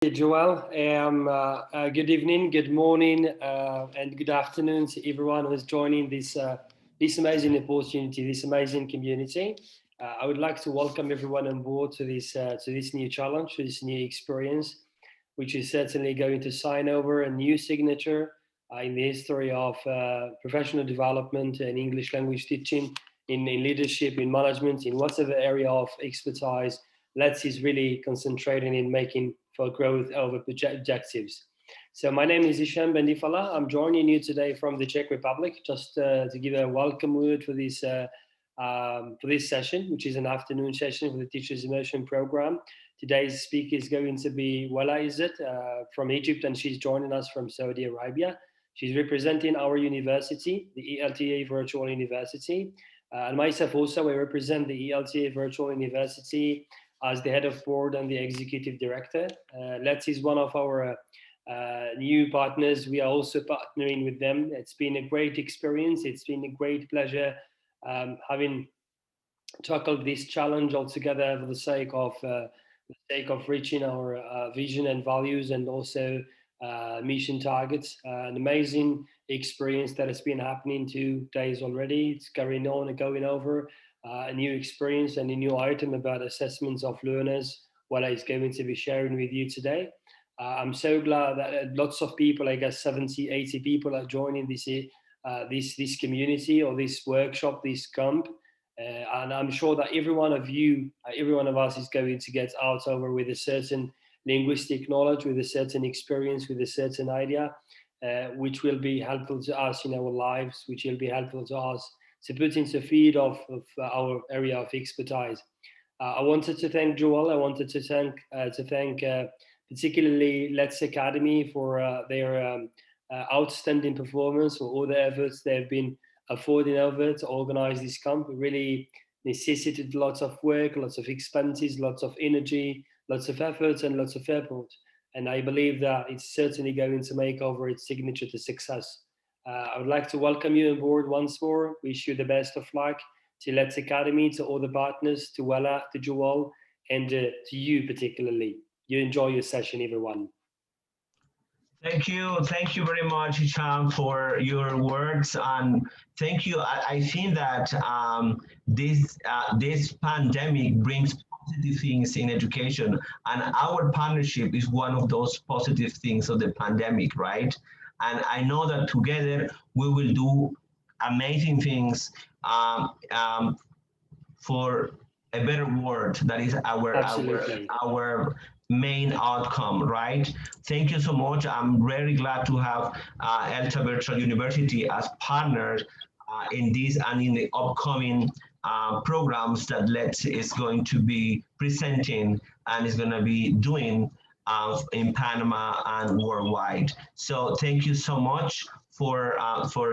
Joel. Good evening, good morning, and good afternoon to everyone who is joining this amazing opportunity, this amazing community. I would like to welcome everyone on board to this new challenge, to this new experience, which is certainly going to sign over a new signature in the history of professional development and English language teaching, in leadership, in management, in whatever area of expertise. Let's is really concentrating in making for growth over objectives. So my name is Isham Bendifala. I'm joining you today from the Czech Republic, just to give a welcome word for this session, which is an afternoon session for the Teachers Immersion Program. Today's speaker is going to be Walaa Ezzat from Egypt, and she's joining us from Saudi Arabia. She's representing our university, the ELTA Virtual University. And myself also, I represent the ELTA Virtual University as the head of board and the executive director. Let's is one of our new partners. We are also partnering with them. It's been a great experience. It's been a great pleasure having tackled this challenge altogether for the sake of reaching our vision and values, and also mission targets. An amazing experience that has been happening 2 days already. It's carrying on and going over a new experience and a new item about assessments of learners. What is going to be sharing with you today. I'm so glad that lots of people, I guess 70, 80 people, are joining this community or this workshop, this camp. And I'm sure that every one of you, every one of us is going to get out over with a certain linguistic knowledge, with a certain experience, with a certain idea, which will be helpful to us in our lives, which will be helpful to us to put into feed of our area of expertise. I wanted to thank Joel. I wanted to thank particularly Let's Academy for their outstanding performance, for all the efforts they've been affording over to organize this camp. It really necessitated lots of work, lots of expenses, lots of energy, lots of efforts, and lots of effort. And I believe that it's certainly going to make over its signature to success. I would like to welcome you on board once more. Wish you the best of luck to Let's Academy, to all the partners, to Walaa, to Joel, and to you particularly. You enjoy your session, everyone. Thank you very much, Hisham, for your words, and thank you. I think that this pandemic brings positive things in education, and our partnership is one of those positive things of the pandemic, right? And I know that together we will do amazing things for a better world. That is Absolutely. our main outcome, right? Thank you so much. I'm very glad to have ELTA Virtual University as partners in this and in the upcoming programs that Let's is going to be presenting and is going to be doing in Panama and worldwide. So thank you so much for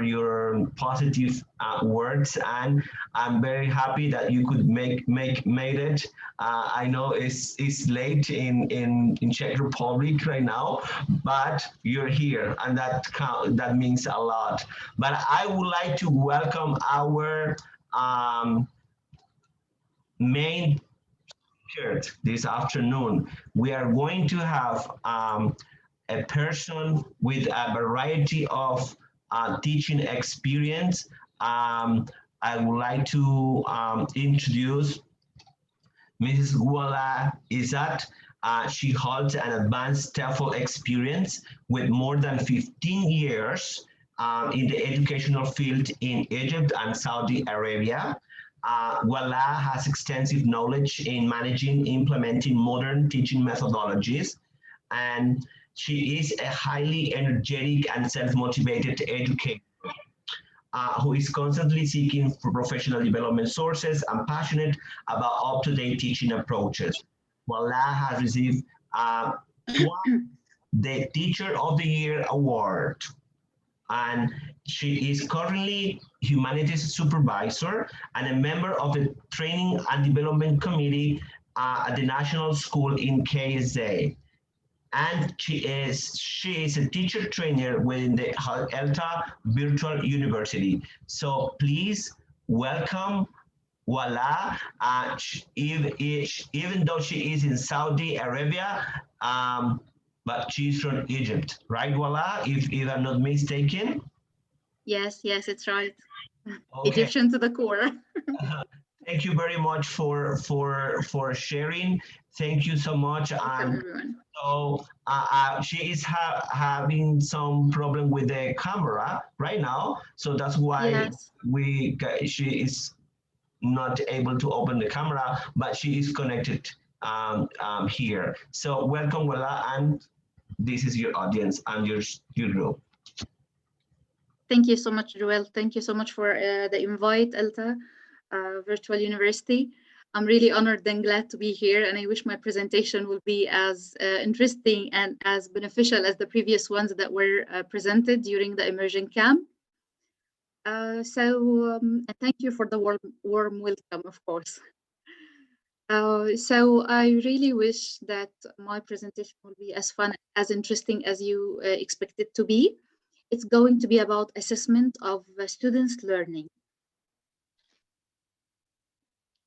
your positive words, and I'm very happy that you could made it. I know it's late in Czech Republic right now, but you're here, and that means a lot. But I would like to welcome our main speaker this afternoon. We are going to have a person with a variety of teaching experience. I would like to introduce Mrs. Walaa Ezzat. She holds an advanced TEFL experience with more than 15 years in the educational field in Egypt and Saudi Arabia. Walaa has extensive knowledge in managing, implementing modern teaching methodologies, and she is a highly energetic and self-motivated educator who is constantly seeking for professional development sources and passionate about up-to-date teaching approaches. Walaa has received twice the Teacher of the Year award, and she is currently humanities supervisor and a member of the training and development committee at the national school in KSA. And she is a teacher trainer within the ELTA Virtual University. So please welcome Walaa. Even though she is in Saudi Arabia, but she's from Egypt, right, Walaa? If I'm not mistaken. Yes, yes, it's right. Okay. Egyptian to the core. Thank you very much for sharing. Thank you so much. Welcome, And everyone. so she is having some problem with the camera right now, so that's why Yes. she is not able to open the camera, but she is connected here. So welcome, Wala, and this is your audience and your group. Thank you so much, Joel. Thank you so much for the invite, Alta Virtual University. I'm really honored and glad to be here, and I wish my presentation will be as interesting and as beneficial as the previous ones that were presented during the immersion camp. And thank you for the warm welcome, of course. So I really wish that my presentation will be as fun, as interesting as you expect it to be. It's going to be about assessment of students' learning.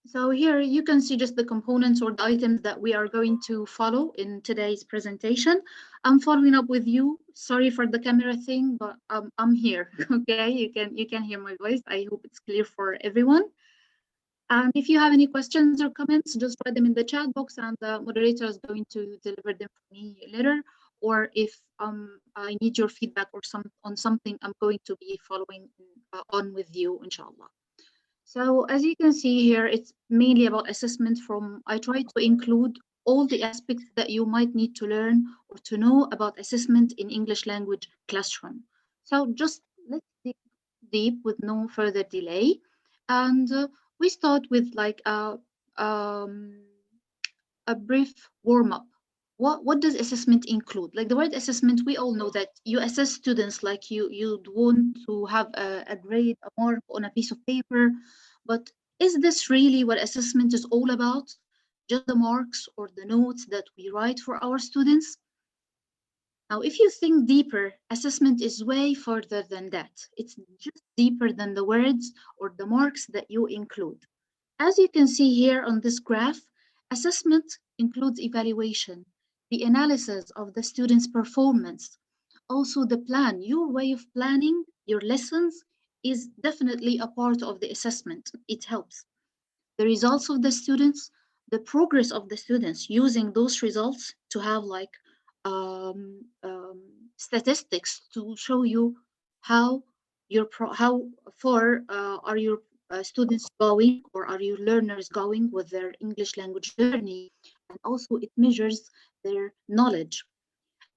So here you can see just the components or the items that we are going to follow in today's presentation. I'm following up with you. Sorry for the camera thing, but I'm here. Okay, you can hear my voice. I hope it's clear for everyone. And if you have any questions or comments, just write them in the chat box, and the moderator is going to deliver them for me later. Or if I need your feedback or on something, I'm going to be following on with you, inshallah. So as you can see here, it's mainly about assessment I try to include all the aspects that you might need to learn or to know about assessment in English language classroom. So just let's dig deep with no further delay. And we start with like a brief warm-up. What does assessment include? Like the word assessment, we all know that you assess students like you'd want to have a grade, a mark on a piece of paper. But is this really what assessment is all about? Just the marks or the notes that we write for our students? Now, if you think deeper, assessment is way further than that. It's just deeper than the words or the marks that you include. As you can see here on this graph, assessment includes evaluation, the analysis of the student's performance, also the plan. Your way of planning your lessons is definitely a part of the assessment. It helps. The results of the students, the progress of the students, using those results to have like statistics to show you how how far are your students going, or are your learners going with their English language journey, and also it measures their knowledge.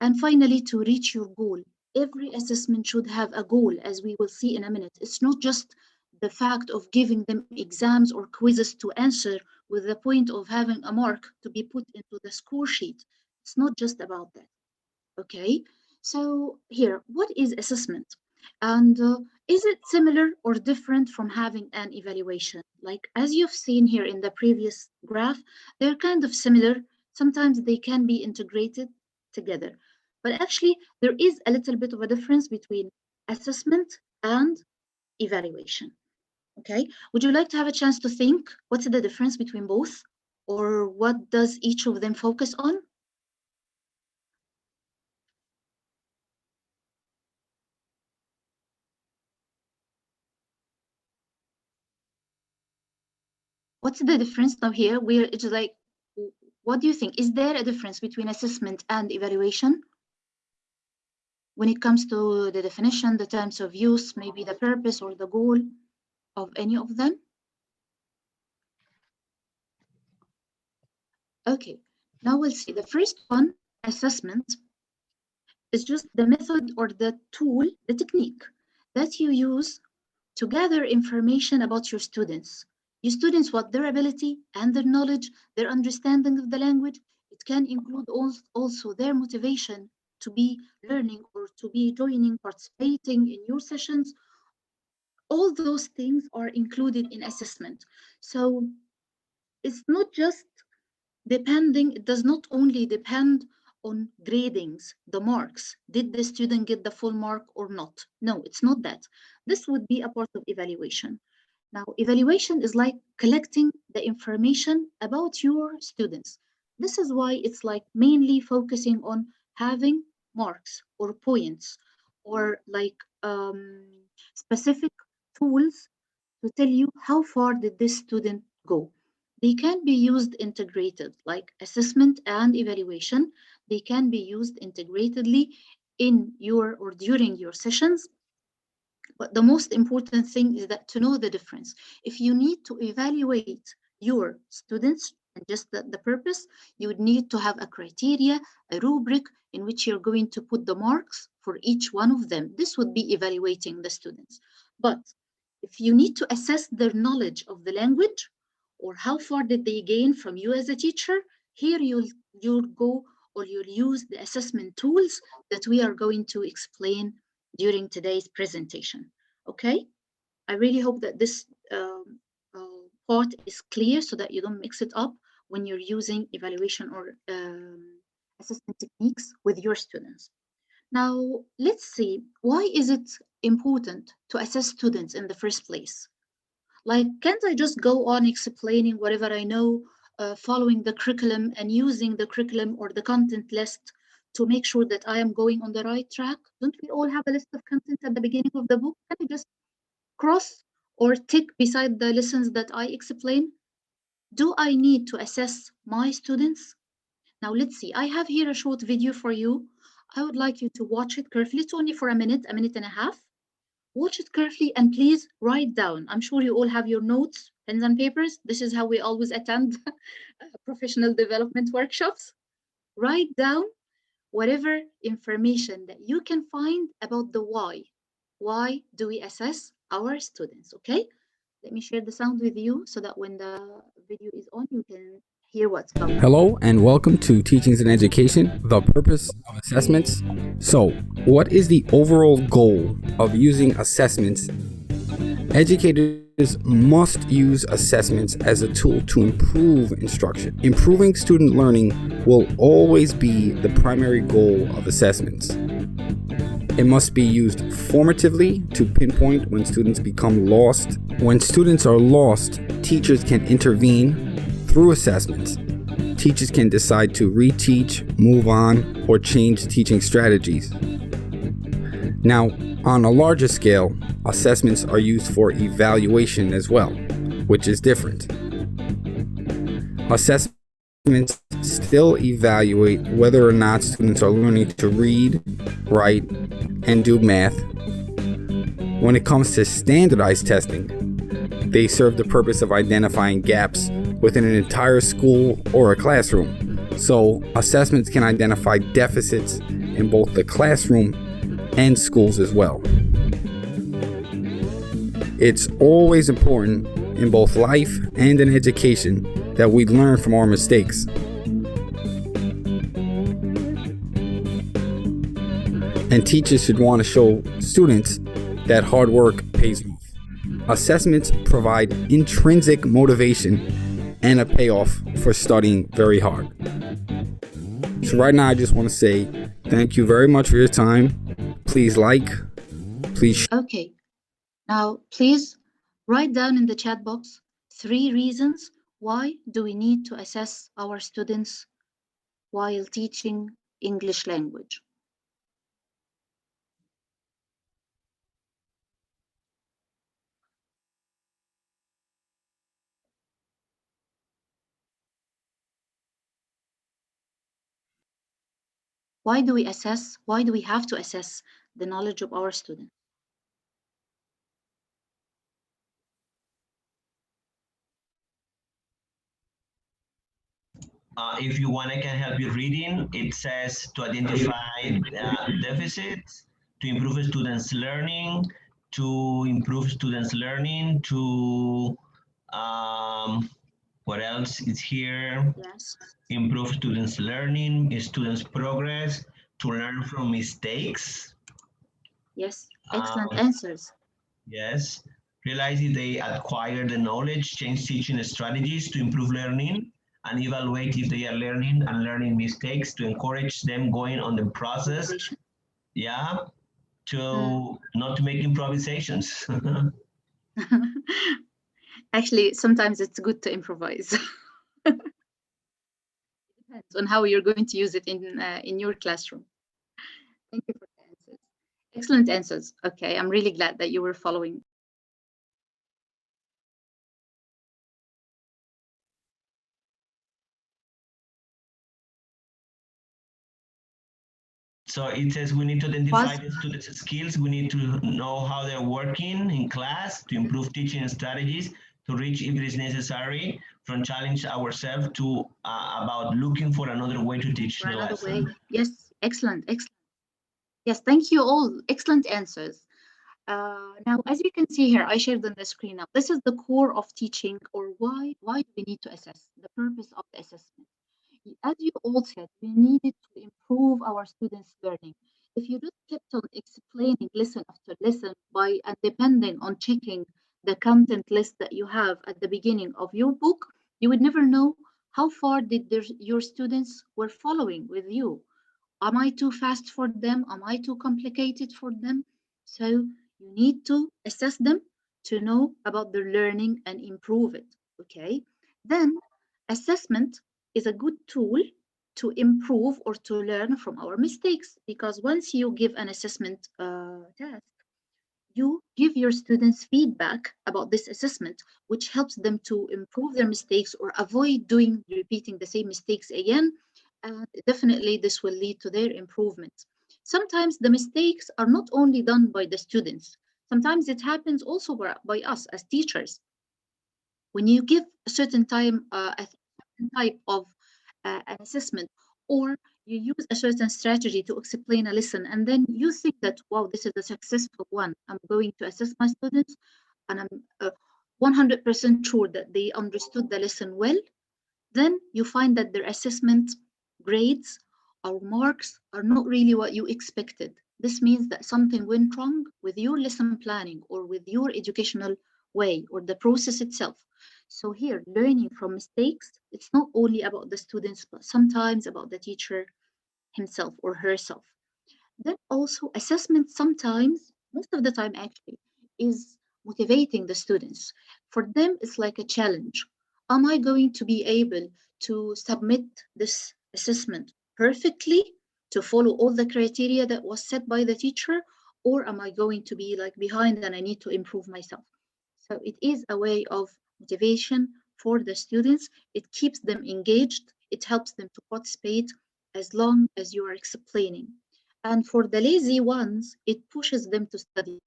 And finally, to reach your goal, every assessment should have a goal, as we will see in a minute. It's not just the fact of giving them exams or quizzes to answer with the point of having a mark to be put into the score sheet. It's not just about that. Okay, so here, what is assessment? And is it similar or different from having an evaluation? Like, as you've seen here in the previous graph, they're kind of similar. Sometimes they can be integrated together. But actually, there is a little bit of a difference between assessment and evaluation. Okay, would you like to have a chance to think what's the difference between both? Or what does each of them focus on? What's the difference now here? Where it's like, what do you think? Is there a difference between assessment and evaluation when it comes to the definition, the terms of use, maybe the purpose or the goal of any of them? Okay, now we'll see. The first one, assessment, is just the method or the tool, the technique that you use to gather information about your students. Your students, what their ability and their knowledge, their understanding of the language. It can include also their motivation to be learning or to be joining, participating in your sessions. All those things are included in assessment. So it's not just it does not only depend on gradings, the marks. Did the student get the full mark or not? No, it's not that. This would be a part of evaluation. Now, evaluation is like collecting the information about your students. This is why it's like mainly focusing on having marks or points or like specific tools to tell you how far did this student go. They can be used integrated, like assessment and evaluation. They can be used integratedly in your or during your sessions. But the most important thing is that to know the difference. If you need to evaluate your students and just the purpose, you would need to have a criteria, a rubric in which you're going to put the marks for each one of them. This would be evaluating the students. But if you need to assess their knowledge of the language or how far did they gain from you as a teacher, here you'll go or you'll use the assessment tools that we are going to explain during today's presentation. Okay, I really hope that this part is clear so that you don't mix it up when you're using evaluation or assessment techniques with your students. Now, let's see, why is it important to assess students in the first place? Like, can't I just go on explaining whatever I know, following the curriculum and using the curriculum or the content list to make sure that I am going on the right track? Don't we all have a list of content at the beginning of the book? Can I just cross or tick beside the lessons that I explain? Do I need to assess my students? Now let's see, I have here a short video for you. I would like you to watch it carefully. It's only for a minute and a half. Watch it carefully and please write down. I'm sure you all have your notes, pens and papers. This is how we always attend professional development workshops. Write down whatever information that you can find about the why. Why do we assess our students? Okay, let me share the sound with you so that when the video is on, you can hear what's going on. Hello and welcome to Teachings and Education, the purpose of assessments. So, what is the overall goal of using assessments? Educators must use assessments as a tool to improve instruction. Improving student learning will always be the primary goal of assessments. It must be used formatively to pinpoint when students become lost. When students are lost, teachers can intervene through assessments. Teachers can decide to reteach, move on, or change teaching strategies. Now, on a larger scale, assessments are used for evaluation as well, which is different. Assessments still evaluate whether or not students are learning to read, write, and do math. When it comes to standardized testing, they serve the purpose of identifying gaps within an entire school or a classroom. So assessments can identify deficits in both the classroom and schools as well. It's always important in both life and in education that we learn from our mistakes. And teachers should want to show students that hard work pays off. Assessments provide intrinsic motivation and a payoff for studying very hard. So right now I just want to say thank you very much for your time. Please please. Okay, now please write down in the chat box 3 reasons why do we need to assess our students while teaching English language. Why do we assess? Why do we have to assess the knowledge of our students? If you want, I can help you reading. It says to identify deficits, to improve students' learning, to what else is here? Yes. Improve students' learning, students' progress, to learn from mistakes. Yes, excellent answers. Yes. Realize if they acquire the knowledge, change teaching strategies to improve learning, and evaluate if they are learning and learning mistakes to encourage them going on the process. Yeah, to not to make improvisations. Actually, sometimes it's good to improvise. It depends on how you're going to use it in your classroom. Thank you for the answers. Excellent answers. Okay, I'm really glad that you were following. So it says we need to identify the students' skills. We need to know how they're working in class to improve teaching strategies, to reach if it is necessary, from challenge ourselves to about looking for another way to teach For the another lesson. way. Yes, excellent, excellent. Yes, thank you all. Excellent answers. Now, as you can see here, I shared on the screen now. This is the core of teaching, or why do we need to assess? The purpose of the assessment. As you all said, we needed to improve our students' learning. If you just kept on explaining lesson after lesson and depending on checking the content list that you have at the beginning of your book, you would never know how far your students were following with you. Am I too fast for them? Am I too complicated for them? So you need to assess them to know about their learning and improve it. Okay. Then assessment is a good tool to improve or to learn from our mistakes, because once you give an assessment task, you give your students feedback about this assessment, which helps them to improve their mistakes or avoid repeating the same mistakes again. And definitely this will lead to their improvement. Sometimes the mistakes are not only done by the students, sometimes it happens also by us as teachers. When you give a certain type of an assessment, or you use a certain strategy to explain a lesson, and then you think that, wow, this is a successful one. I'm going to assess my students, and I'm 100% sure that they understood the lesson well. Then you find that their assessment grades or marks are not really what you expected. This means that something went wrong with your lesson planning or with your educational way or the process itself. So here, learning from mistakes, it's not only about the students, but sometimes about the teacher himself or herself. Then also assessment sometimes, most of the time actually, is motivating the students. For them, it's like a challenge. Am I going to be able to submit this assessment perfectly to follow all the criteria that was set by the teacher? Or am I going to be like behind and I need to improve myself? So it is a way of motivation for the students. It keeps them engaged. It helps them to participate as long as you are explaining. And for the lazy ones, it pushes them to study.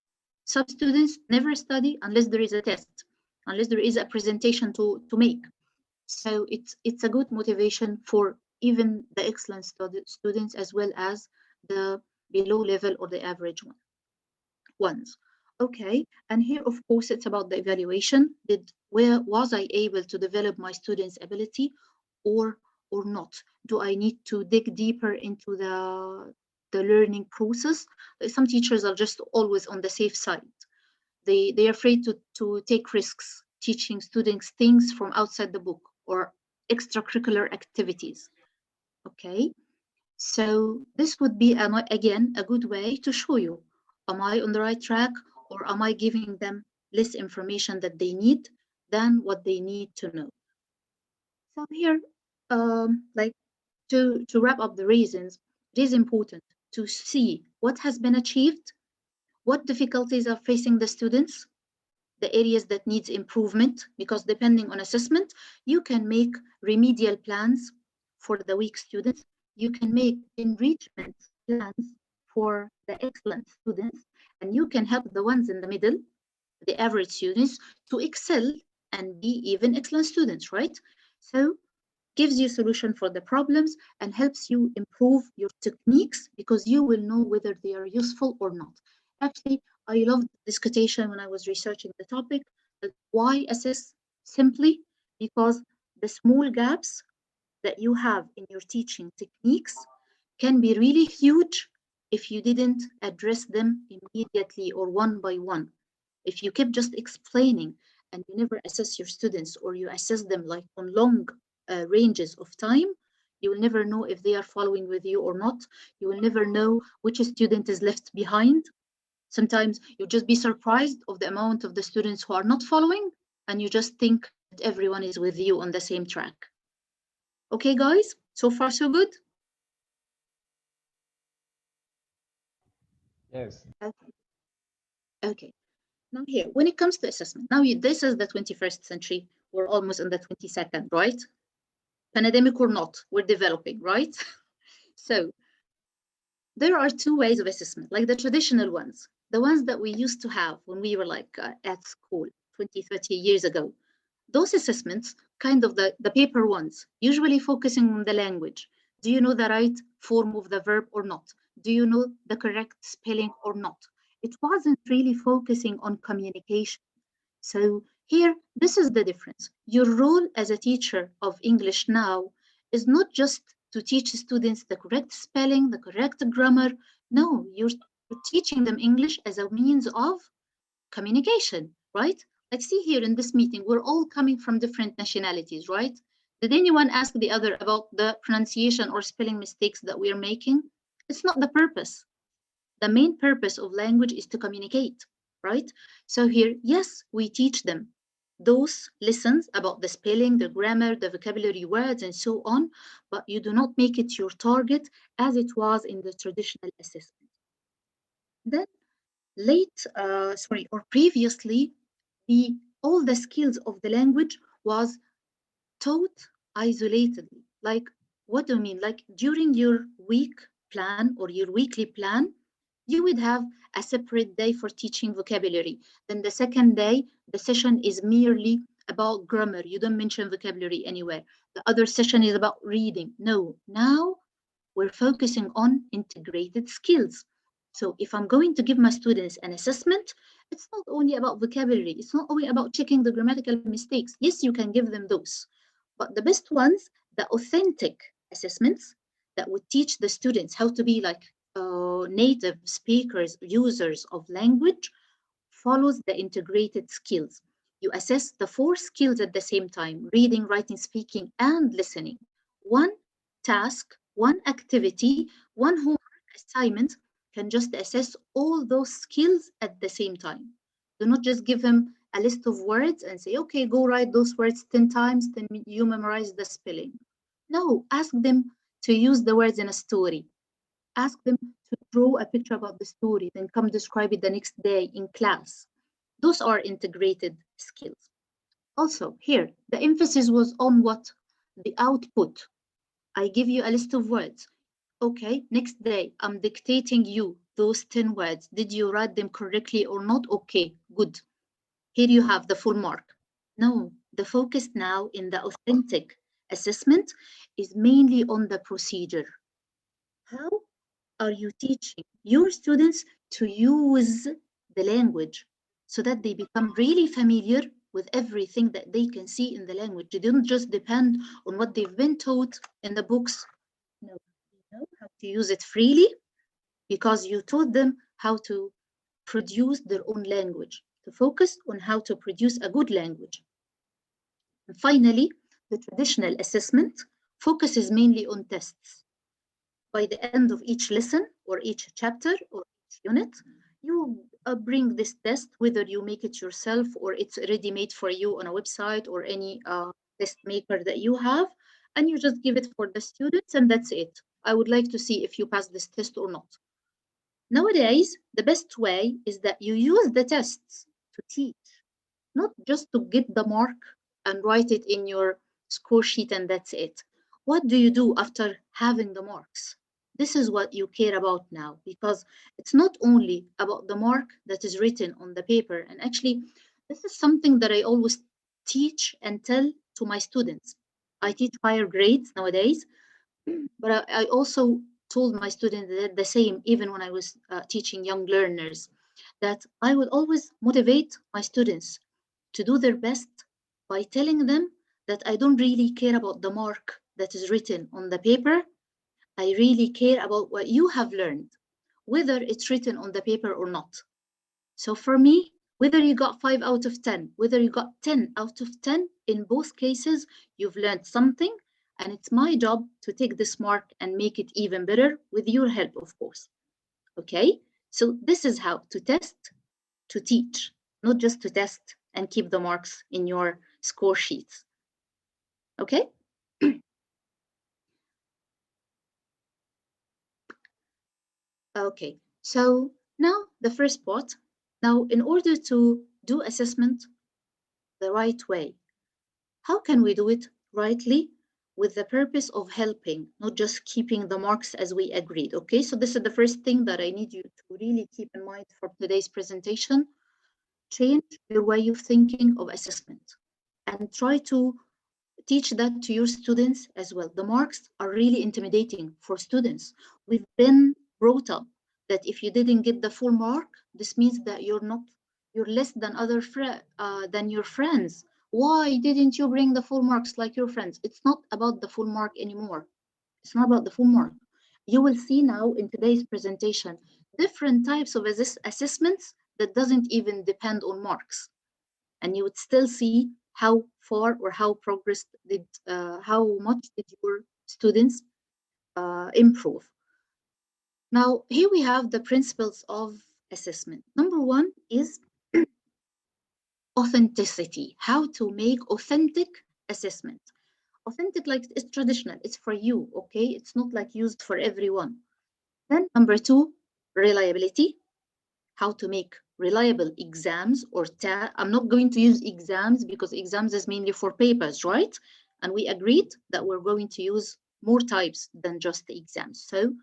Some students never study unless there is a test, unless there is a presentation to make. So it's a good motivation for even the excellent students as well as the below level or the average ones. Okay, and here of course it's about the evaluation. Where was I able to develop my students' ability or not? Do I need to dig deeper into the learning process? Some teachers are just always on the safe side. They're afraid to take risks, teaching students things from outside the book or extracurricular activities. Okay, so this would be, again, a good way to show you, am I on the right track, or am I giving them less information that they need than what they need to know? So here, like to wrap up the reasons, it is important to see what has been achieved, what difficulties are facing the students, the areas that needs improvement, because depending on assessment, you can make remedial plans for the weak students. You can make enrichment plans for the excellent students, and you can help the ones in the middle, the average students, to excel and be even excellent students, right? So gives you solution for the problems and helps you improve your techniques because you will know whether they are useful or not. Actually, I loved this quotation when I was researching the topic. That why assess? Simply because the small gaps that you have in your teaching techniques can be really huge if you didn't address them immediately or one by one. If you keep just explaining and you never assess your students, or you assess them like on long ranges of time, you will never know if they are following with you or not. You will never know which student is left behind. Sometimes you'll just be surprised of the amount of the students who are not following, and you just think that everyone is with you on the same track. Okay, guys, so far so good? Yes. Okay. Now here, when it comes to assessment, now this is the 21st century. We're almost in the 22nd, right? Pandemic or not, we're developing, right? So there are two ways of assessment, like the traditional ones, the ones that we used to have when we were like at school 20, 30 years ago. Those assessments, kind of the paper ones, usually focusing on the language. Do you know the right form of the verb or not? Do you know the correct spelling or not? It wasn't really focusing on communication. So here, this is the difference. Your role as a teacher of English now is not just to teach students the correct spelling, the correct grammar. No, you're teaching them English as a means of communication, right? Like see here in this meeting, we're all coming from different nationalities, right? Did anyone ask the other about the pronunciation or spelling mistakes that we're making? It's not the purpose. The main purpose of language is to communicate, right? So here, yes, we teach them those lessons about the spelling, the grammar, the vocabulary words, and so on, but you do not make it your target as it was in the traditional assessment. Then previously, all the skills of the language was taught isolatedly. Like, what do you mean? Like during your week plan or your weekly plan, you would have a separate day for teaching vocabulary. Then the second day, the session is merely about grammar. You don't mention vocabulary anywhere. The other session is about reading. No, now we're focusing on integrated skills. So if I'm going to give my students an assessment, it's not only about vocabulary. It's not only about checking the grammatical mistakes. Yes, you can give them those. But the best ones, the authentic assessments that would teach the students how to be like native speakers, users of language, follows the integrated skills. You assess the four skills at the same time: reading, writing, speaking, and listening. One task, one activity, one homework assignment can just assess all those skills at the same time. Do not just give them a list of words and say, okay, go write those words 10 times, then you memorize the spelling. No, ask them to use the words in a story. Ask them to draw a picture about the story, then come describe it the next day in class. Those are integrated skills. Also, here, the emphasis was on what? The output. I give you a list of words. Okay, next day, I'm dictating you those 10 words. Did you write them correctly or not? Okay, good. Here you have the full mark. No, the focus now in the authentic assessment is mainly on the procedure. How are you teaching your students to use the language so that they become really familiar with everything that they can see in the language? They don't just depend on what they've been taught in the books. No, they know how to use it freely because you taught them how to produce their own language, to focus on how to produce a good language. And finally, the traditional assessment focuses mainly on tests. By the end of each lesson or each chapter or each unit, you bring this test, whether you make it yourself or it's ready made for you on a website or any test maker that you have, and you just give it for the students and that's it. I would like to see if you pass this test or not. Nowadays, the best way is that you use the tests to teach, not just to get the mark and write it in your score sheet and that's it. What do you do after having the marks? This is what you care about now, because it's not only about the mark that is written on the paper. And actually, this is something that I always teach and tell to my students. I teach higher grades nowadays, but I also told my students the same, even when I was teaching young learners, that I would always motivate my students to do their best by telling them that I don't really care about the mark that is written on the paper. I really care about what you have learned, whether it's written on the paper or not. So for me, whether you got 5 out of 10, whether you got 10 out of 10, in both cases, you've learned something, and it's my job to take this mark and make it even better with your help, of course. Okay, so this is how to test, to teach, not just to test and keep the marks in your score sheets. Okay? Okay, so Now, the first part. Now, in order to do assessment the right way, how can we do it rightly with the purpose of helping, not just keeping the marks as we agreed? Okay, so this is the first thing that I need you to really keep in mind for today's presentation. Change your way of thinking of assessment and try to teach that to your students as well. The marks are really intimidating for students. We've been brought up that if you didn't get the full mark, this means that you're less than than your friends. Why didn't you bring the full marks like your friends? It's not about the full mark anymore. It's not about the full mark. You will see now in today's presentation different types of assessments that doesn't even depend on marks, and you would still see how far or how much did your students improve. Now, here we have the principles of assessment. Number one is authenticity, how to make authentic assessment. Authentic, like it's traditional, it's for you, okay? It's not like used for everyone. Then number two, reliability, how to make reliable exams or I'm not going to use exams because exams is mainly for papers, right? And we agreed that we're going to use more types than just the exams. So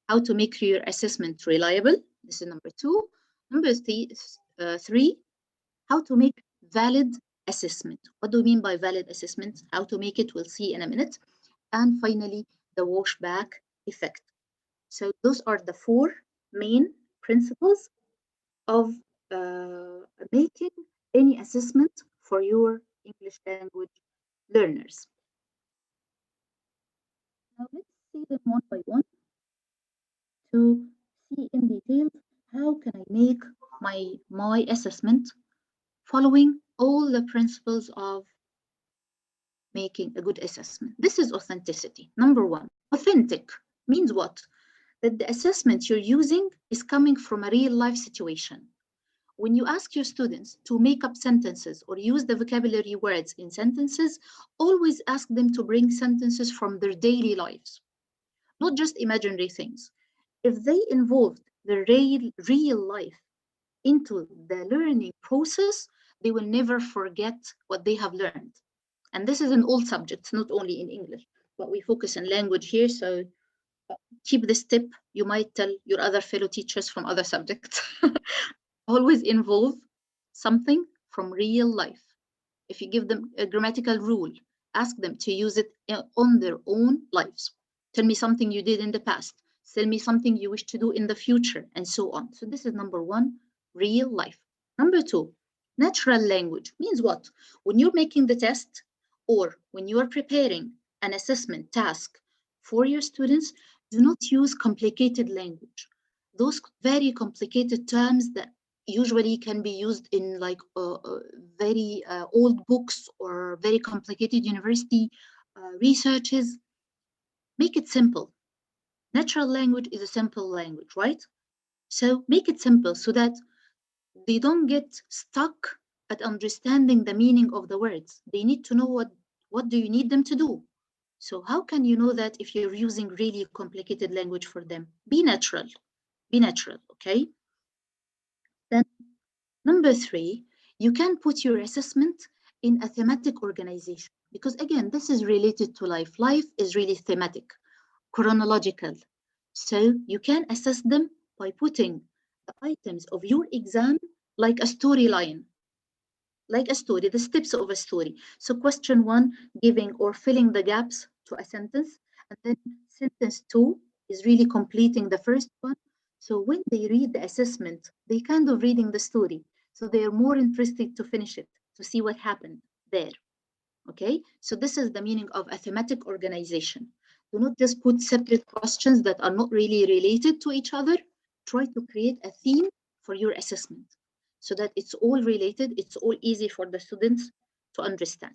how to make your assessment reliable. This is number two. Number three, how to make valid assessment. What do we mean by valid assessment? How to make it, we'll see in a minute. And finally, the washback effect. So those are the four main principles of making any assessment for your English language learners. Now let's see them one by one to see in detail how can I make my assessment following all the principles of making a good assessment. This is authenticity. Number one, authentic means what? That the assessment you're using is coming from a real life situation. When you ask your students to make up sentences or use the vocabulary words in sentences, always ask them to bring sentences from their daily lives, not just imaginary things. If they involved the real life into the learning process, they will never forget what they have learned. And this is in all subjects, not only in English, but we focus on language here. So keep this tip. You might tell your other fellow teachers from other subjects. Always involve something from real life. If you give them a grammatical rule, ask them to use it on their own lives. Tell me something you did in the past. Tell me something you wish to do in the future, and so on. So this is number one, real life. Number two, natural language means what? When you're making the test or when you are preparing an assessment task for your students, do not use complicated language. Those very complicated terms that usually can be used in like very old books or very complicated university researches. Make it simple. Natural language is a simple language, right? So make it simple so that they don't get stuck at understanding the meaning of the words. They need to know what do you need them to do. So how can you know that if you're using really complicated language for them? Be natural. Be natural, okay? Then number three, you can put your assessment in a thematic organization because again, this is related to life. Life is really thematic, chronological. So you can assess them by putting the items of your exam like a storyline, like a story, the steps of a story. So question one, giving or filling the gaps to a sentence. And then sentence two is really completing the first one. So when they read the assessment, they kind of reading the story. So they are more interested to finish it, to see what happened there. Okay, so this is the meaning of a thematic organization. Do not just put separate questions that are not really related to each other. Try to create a theme for your assessment so that it's all related, it's all easy for the students to understand.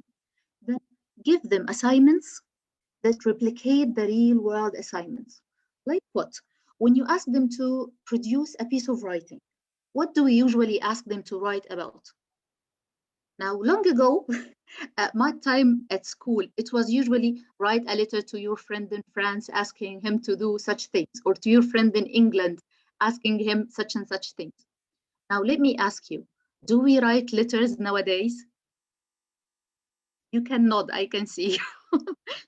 Then give them assignments that replicate the real world assignments. Like what? When you ask them to produce a piece of writing, what do we usually ask them to write about? Now, long ago, at my time at school, it was usually write a letter to your friend in France asking him to do such things, or to your friend in England asking him such and such things. Now, let me ask you, do we write letters nowadays? You can nod, I can see.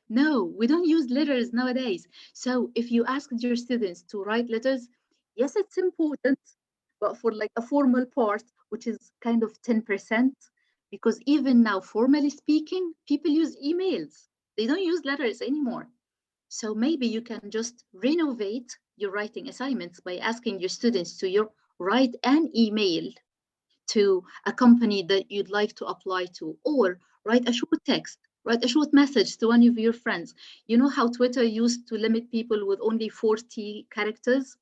No, we don't use letters nowadays. So if you ask your students to write letters, yes, it's important, but for like a formal part, which is kind of 10%, because even now, formally speaking, people use emails. They don't use letters anymore. So maybe you can just renovate your writing assignments by asking your students to write an email to a company that you'd like to apply to, or write a short text, write a short message to one of your friends. You know how Twitter used to limit people with only 40 characters?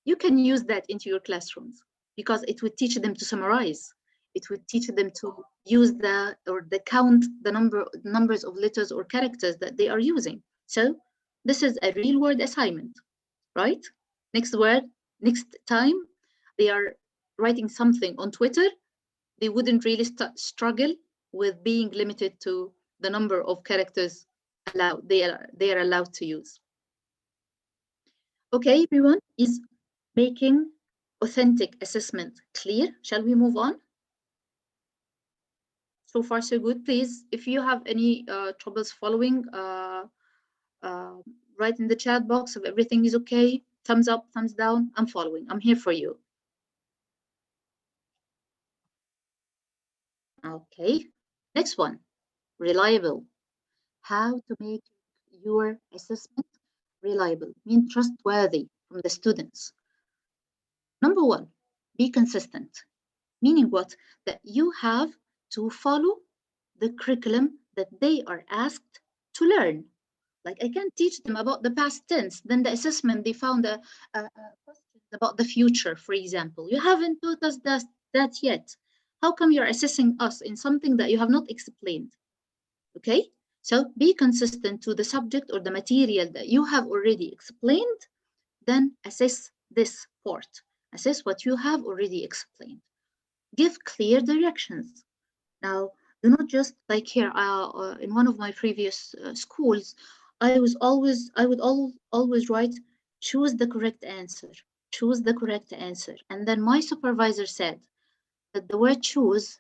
You can use that into your classrooms because it would teach them to summarize. It would teach them to use the count the numbers of letters or characters that they are using. So this is a real word assignment, right? Next time they are writing something on Twitter, they wouldn't really struggle with being limited to the number of characters they are allowed to use. Okay, everyone, is making authentic assessment clear? Shall we move on? So far, so good. Please, if you have any troubles following, write in the chat box if everything is okay. Thumbs up, thumbs down. I'm following. I'm here for you. Okay, next one, reliable. How to make your assessment reliable, mean trustworthy from the students. Number one, be consistent. Meaning what? That you have to follow the curriculum that they are asked to learn. Like I can't teach them about the past tense, then the assessment they found a question about the future, for example. You haven't taught us that yet. How come you're assessing us in something that you have not explained? Okay, so be consistent to the subject or the material that you have already explained, then assess this part. Assess what you have already explained. Give clear directions. Now, do not just like here in one of my previous schools, I would always write, choose the correct answer, choose the correct answer. And then my supervisor said that the word choose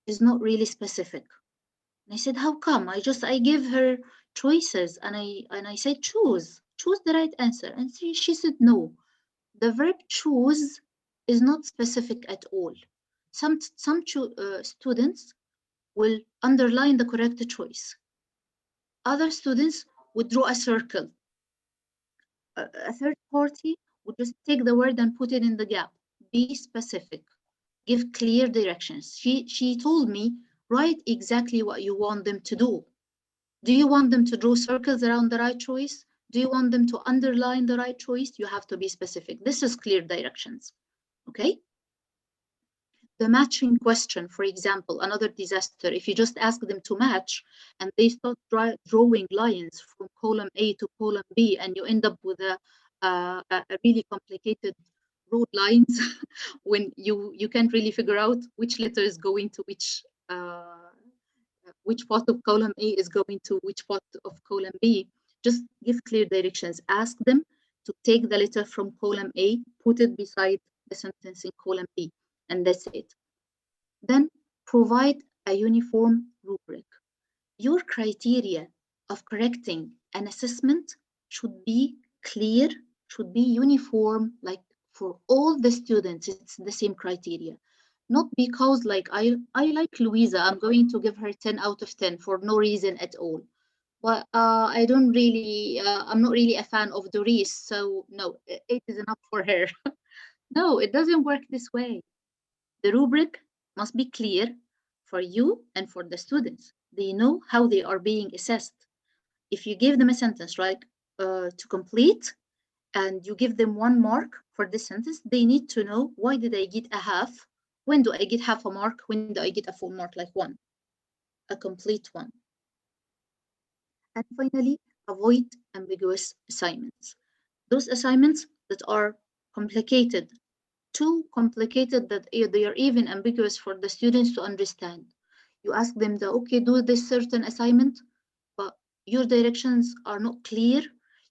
is not really specific. And I said, how come? I give her choices and I said, choose the right answer. And she said, no, the verb choose is not specific at all. Some students will underline the correct choice. Other students would draw a circle. A third party would just take the word and put it in the gap. Be specific. Give clear directions. She told me, write exactly what you want them to do. Do you want them to draw circles around the right choice? Do you want them to underline the right choice? You have to be specific. This is clear directions. Okay? The matching question, for example, another disaster, if you just ask them to match and they start drawing lines from column A to column B and you end up with a really complicated road lines when you can't really figure out which letter is going to which part of column A is going to which part of column B. Just give clear directions. Ask them to take the letter from column A, put it beside the sentence in column B, and that's it. Then provide a uniform rubric. Your criteria of correcting an assessment should be clear, should be uniform, like for all the students, it's the same criteria. Not because like I like Louisa, I'm going to give her 10 out of 10 for no reason at all. But I don't really, I'm not really a fan of Doris, so no, 8 is enough for her. No, it doesn't work this way. The rubric must be clear for you and for the students. They know how they are being assessed. If you give them a sentence, right, to complete, and you give them 1 mark for this sentence, they need to know, why did I get a half? When do I get half a mark? When do I get a full mark, like 1? A complete 1. And finally, avoid ambiguous assignments. Those assignments that are complicated, too complicated that they are even ambiguous for the students to understand. You ask them to, okay, do this certain assignment, but your directions are not clear,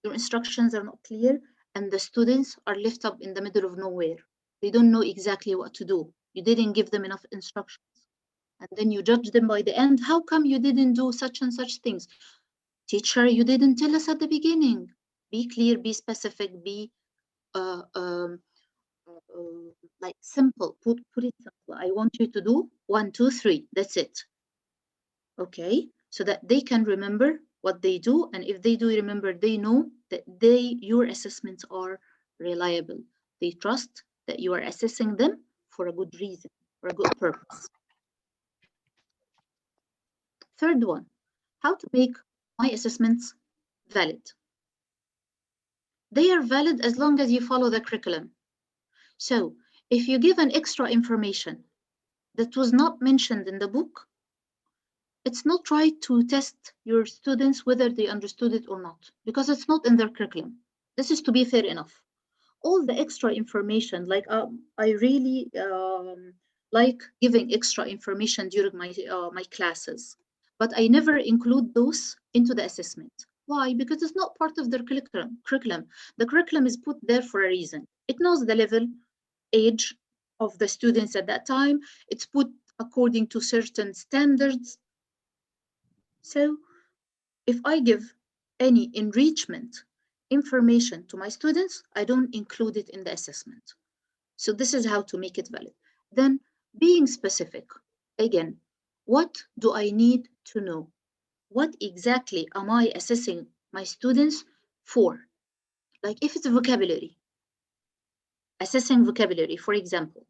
your instructions are not clear, and the students are left up in the middle of nowhere. They don't know exactly what to do. You didn't give them enough instructions. And then you judge them by the end. How come you didn't do such and such things? Teacher, you didn't tell us at the beginning. Be clear, be specific, be uh, um, like simple. Put it simple. I want you to do 1, 2, 3. That's it. Okay, so that they can remember what they do, and if they do remember, they know that your assessments are reliable. They trust that you are assessing them for a good reason, for a good purpose. Third one, how to make my assessments valid. They are valid as long as you follow the curriculum. So if you give an extra information that was not mentioned in the book, it's not right to test your students whether they understood it or not, because it's not in their curriculum. This is to be fair enough. All the extra information, like I really like giving extra information during my classes, but I never include those into the assessment. Why? Because it's not part of their curriculum. The curriculum is put there for a reason. It knows the level, age of the students at that time. It's put according to certain standards. So if I give any enrichment information to my students, I don't include it in the assessment. So this is how to make it valid. Then being specific. Again, what do I need to know? What exactly am I assessing my students for? Like if it's vocabulary, assessing vocabulary, for example,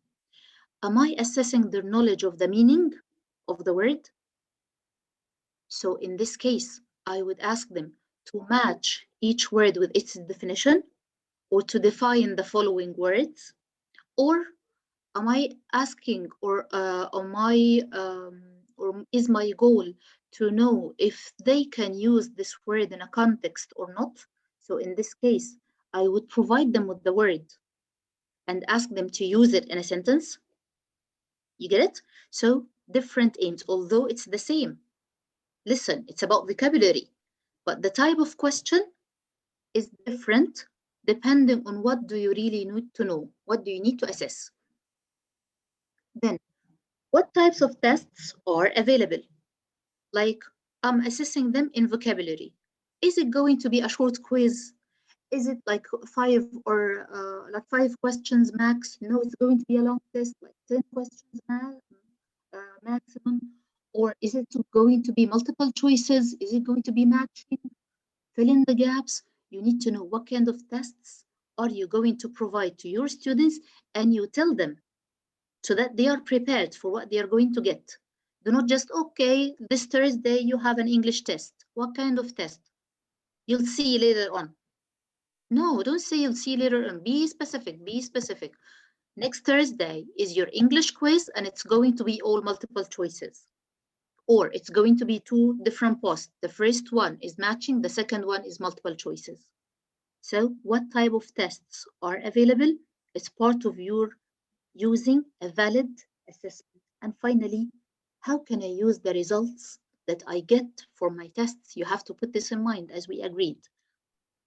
am I assessing their knowledge of the meaning of the word? So in this case, I would ask them to match each word with its definition, or to define the following words, or am I asking, or is my goal to know if they can use this word in a context or not? So in this case, I would provide them with the word and ask them to use it in a sentence. You get it? So different aims, although it's the same. Listen, it's about vocabulary, but the type of question is different depending on what do you really need to know, what do you need to assess. Then, what types of tests are available? Like, I'm assessing them in vocabulary. Is it going to be a short quiz? Is it like 5 questions max? No, it's going to be a long test, like 10 questions maximum. Or is it going to be multiple choices? Is it going to be matching? Fill in the gaps. You need to know what kind of tests are you going to provide to your students, and you tell them so that they are prepared for what they are going to get. Do not just, okay, this Thursday you have an English test. What kind of test? You'll see later on. No, don't say you'll see later on. Be specific, be specific. Next Thursday is your English quiz, and it's going to be all multiple choices. Or it's going to be 2 different posts. The first one is matching, the second one is multiple choices. So what type of tests are available is part of your using a valid assessment. And finally, how can I use the results that I get for my tests? You have to put this in mind, as we agreed.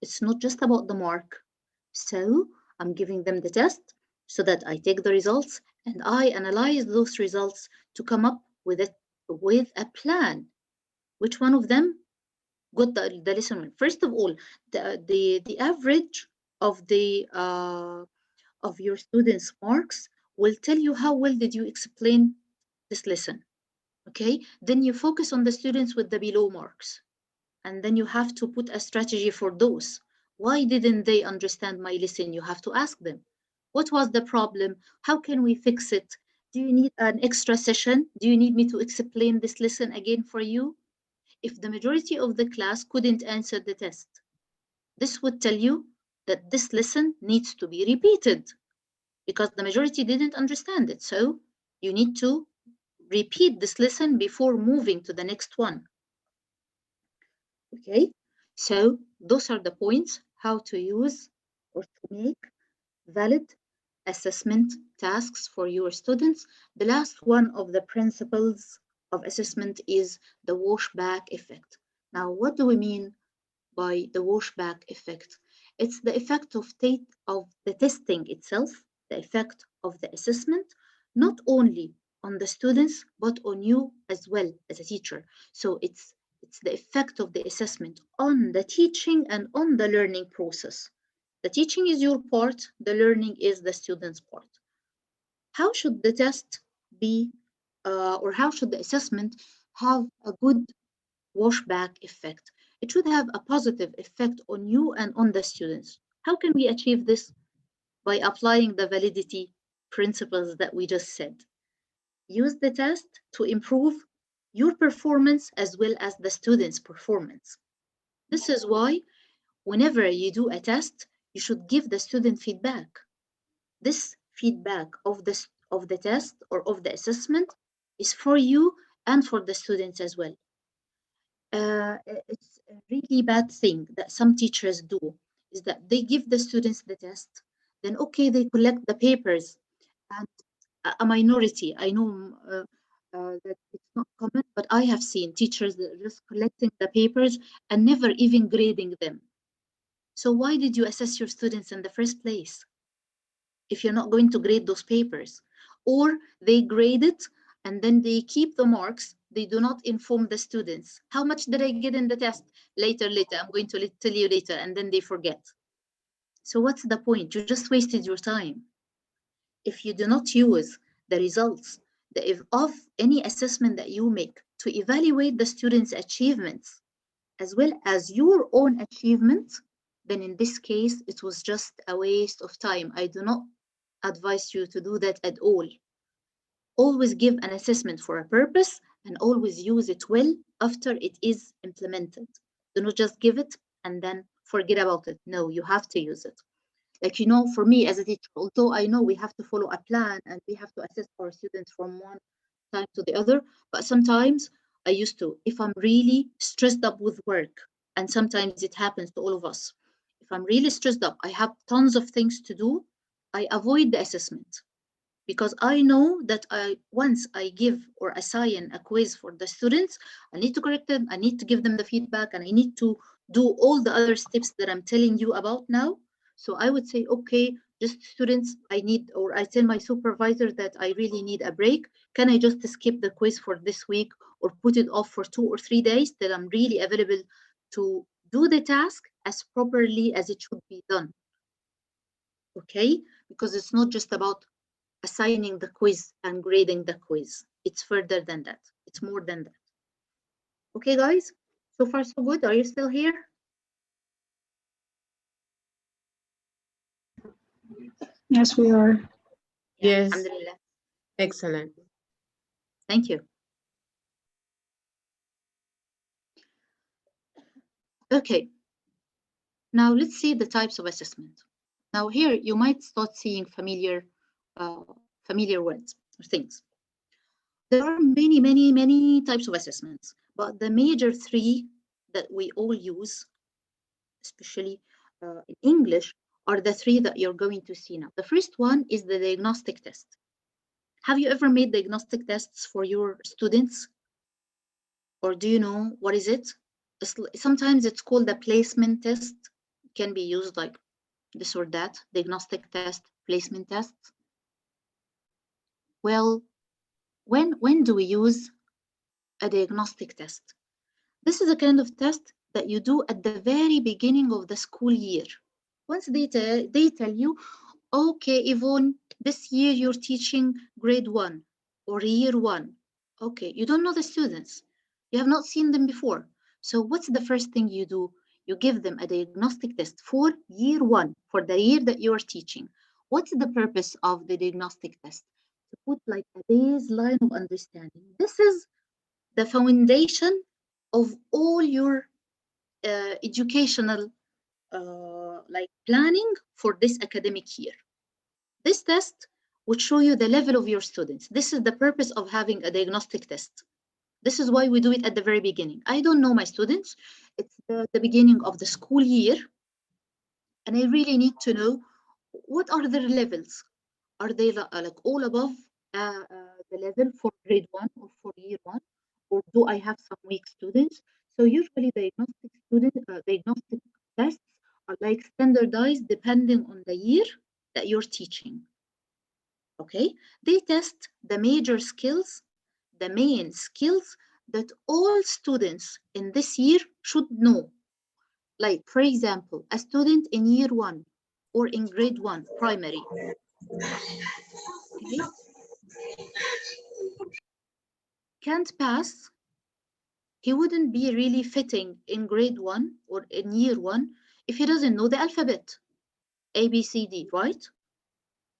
It's not just about the mark. So I'm giving them the test so that I take the results and I analyze those results to come up with a plan. Which one of them got the lesson? First of all, the average of your students' marks will tell you how well did you explain this lesson. Okay, then you focus on the students with the below marks, and then you have to put a strategy for those. Why didn't they understand my lesson? You have to ask them, what was the problem? How can we fix it? Do you need an extra session? Do you need me to explain this lesson again for you? If the majority of the class couldn't answer the test, this would tell you that this lesson needs to be repeated because the majority didn't understand it. So you need to repeat this lesson before moving to the next one. Okay, so those are the points how to use or to make valid assessment tasks for your students. The last one of the principles of assessment is the washback effect. Now, what do we mean by the washback effect? It's the effect of the testing itself, the effect of the assessment, not only on the students, but on you as well as a teacher. So it's the effect of the assessment on the teaching and on the learning process. The teaching is your part, the learning is the student's part. How should the test be, or how should the assessment have a good washback effect? It should have a positive effect on you and on the students. How can we achieve this? By applying the validity principles that we just said. Use the test to improve your performance as well as the students' performance. This is why whenever you do a test, you should give the student feedback. This feedback of the test or of the assessment is for you and for the students as well. It's a really bad thing that some teachers do, is that they give the students the test, then okay, they collect the papers, and a minority, I know that it's not common, but I have seen teachers that are just collecting the papers and never even grading them. So why did you assess your students in the first place if you're not going to grade those papers? Or they grade it and then they keep the marks. They do not inform the students. How much did I get in the test? Later, I'm going to tell you later, and then they forget. So what's the point? You just wasted your time. If you do not use the results of any assessment that you make to evaluate the students' achievements, as well as your own achievements, then in this case, it was just a waste of time. I do not advise you to do that at all. Always give an assessment for a purpose and always use it well after it is implemented. Do not just give it and then forget about it. No, you have to use it. Like, for me as a teacher, although I know we have to follow a plan and we have to assess our students from one time to the other, but sometimes I used to, if I'm really stressed up with work, and sometimes it happens to all of us, if I'm really stressed up, I have tons of things to do, I avoid the assessment. Because I know that once I give or assign a quiz for the students, I need to correct them, I need to give them the feedback, and I need to do all the other steps that I'm telling you about now. So I would say, okay, just students, I tell my supervisor that I really need a break. Can I just skip the quiz for this week or put it off for 2 or 3 days that I'm really available to do the task as properly as it should be done? Okay, because it's not just about assigning the quiz and grading the quiz. It's further than that. It's more than that. Okay, guys? So far, so good. Are you still here? Yes, we are. Yes. Alhamdulillah. Excellent. Thank you. Okay. Now let's see the types of assessment. Now here you might start seeing familiar words or things. There are many, many, many types of assessments, but the major three that we all use, especially in English, are the three that you're going to see now. The first one is the diagnostic test. Have you ever made diagnostic tests for your students? Or do you know what is it? Sometimes it's called a placement test. It can be used like this or that, diagnostic test, placement test. Well, when do we use a diagnostic test? This is a kind of test that you do at the very beginning of the school year. Once they tell you, okay, Yvonne, this year you're teaching grade 1 or year 1. Okay, you don't know the students. You have not seen them before. So what's the first thing you do? You give them a diagnostic test for year 1, for the year that you are teaching. What's the purpose of the diagnostic test? To put like a baseline of understanding. This is the foundation of all your educational like planning for this academic year. This test would show you the level of your students. This is the purpose of having a diagnostic test. This is why we do it at the very beginning. I don't know my students. It's the beginning of the school year. And I really need to know what are their levels. Are they like all above the level for grade 1 or for year 1? Or do I have some weak students? So usually diagnostic tests are like standardized depending on the year that you're teaching. Okay, they test the major skills, the main skills that all students in this year should know. Like, for example, a student in year 1 or in grade 1 primary, okay, can't pass. He wouldn't be really fitting in grade 1 or in year 1 if he doesn't know the alphabet, A, B, C, D, right?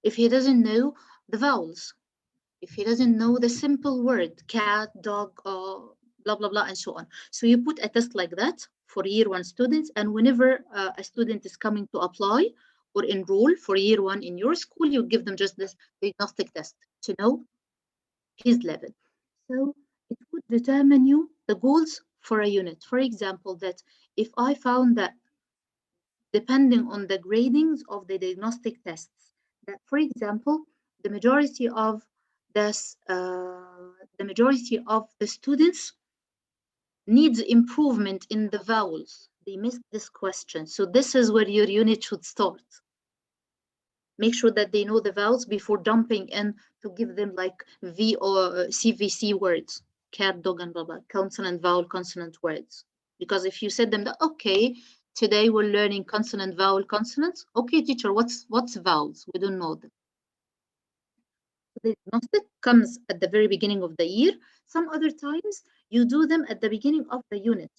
If he doesn't know the vowels, if he doesn't know the simple word, cat, dog, blah, blah, blah, and so on. So you put a test like that for year 1 students, and whenever a student is coming to apply or enroll for year 1 in your school, you give them just this diagnostic test to know his level. So it would determine you the goals for a unit. For example, that if I found that depending on the gradings of the diagnostic tests, that for example, the majority of the students needs improvement in the vowels. They missed this question. So this is where your unit should start. Make sure that they know the vowels before jumping in to give them like V or CVC words, cat, dog, and blah, blah, consonant, vowel, consonant words. Because if you said them that, okay, today we're learning consonant, vowel, consonants. Okay, teacher, what's vowels? We don't know them. The diagnostic comes at the very beginning of the year. Some other times you do them at the beginning of the unit.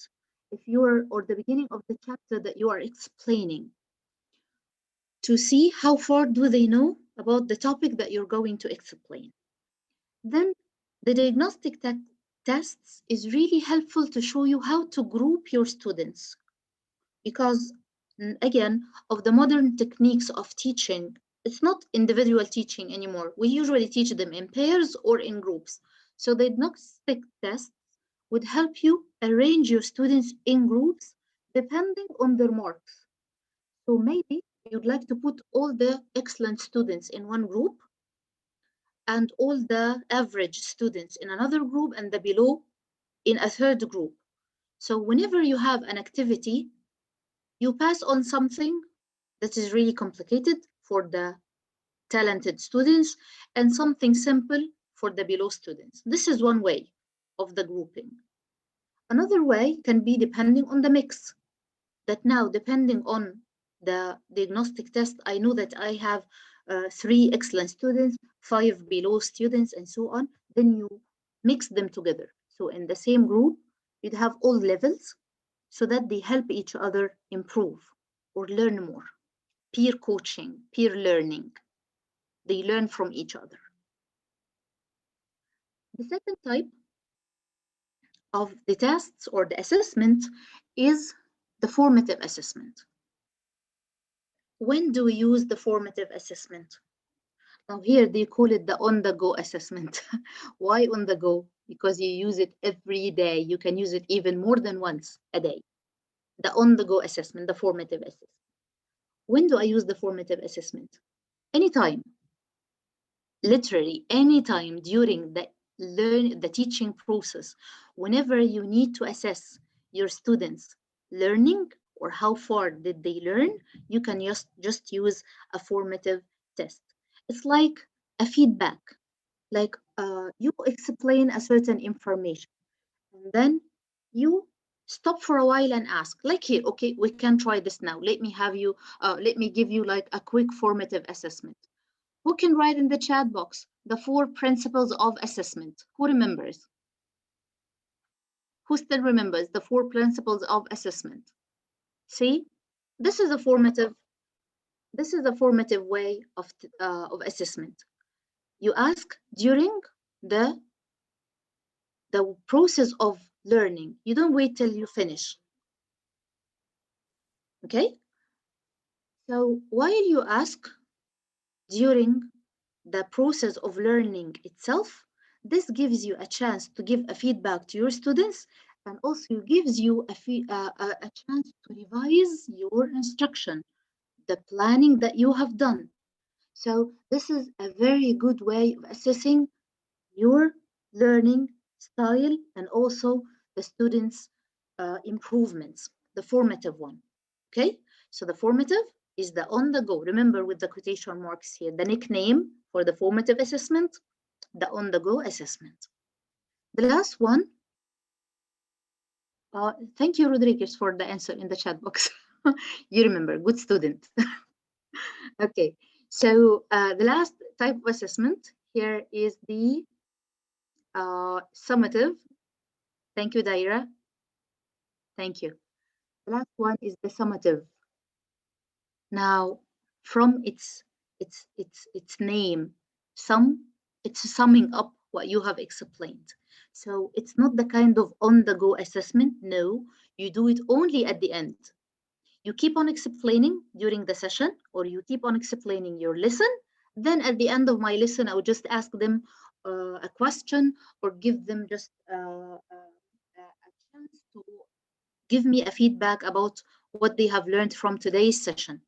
If you're, or the beginning of the chapter that you are explaining, to see how far do they know about the topic that you're going to explain. Then the diagnostic tests is really helpful to show you how to group your students, because again, of the modern techniques of teaching, it's not individual teaching anymore. We usually teach them in pairs or in groups. So the diagnostic tests would help you arrange your students in groups depending on their marks. So maybe you'd like to put all the excellent students in one group and all the average students in another group and the below in a third group. So whenever you have an activity, you pass on something that is really complicated for the talented students and something simple for the below students. This is one way of the grouping. Another way can be depending on the mix, that now depending on the diagnostic test, I know that I have 3 excellent students, 5 below students, and so on. Then you mix them together. So in the same group, you'd have all levels so that they help each other improve or learn more. Peer coaching, peer learning. They learn from each other. The second type of the tests or the assessment is the formative assessment. When do we use the formative assessment? Now here they call it the on-the-go assessment. Why on the go? Because you use it every day. You can use it even more than once a day. The on-the-go assessment, the formative assessment. When do I use the formative assessment? Anytime. Literally anytime during the teaching process. Whenever you need to assess your students' learning or how far did they learn, you can just use a formative test. It's like a feedback, like you explain a certain information and then you stop for a while and ask, like here, okay, we can try this now. Let me give you like a quick formative assessment. Who can write in the chat box the 4 principles of assessment? Who remembers? Who still remembers the 4 principles of assessment? See, this is a formative way of assessment. You ask during the process of learning. You don't wait till you finish. Okay? So while you ask during the process of learning itself, this gives you a chance to give a feedback to your students and also gives you a chance to revise your instruction, the planning that you have done. So this is a very good way of assessing your learning style and also the students' improvements, the formative one. Okay, So the formative is the on the go. Remember with the quotation marks here, the nickname for the formative assessment, the on the go assessment. The last one, thank you, Rodriguez, for the answer in the chat box. You remember, good student. Okay, so the last type of assessment here is the summative. Thank you, Daira. Thank you. The last one is the summative. Now, from its name, it's summing up what you have explained. So it's not the kind of on-the-go assessment. No, you do it only at the end. You keep on explaining during the session, or you keep on explaining your lesson. Then at the end of my lesson, I would just ask them a question or give them just a chance to give me a feedback about what they have learned from today's session.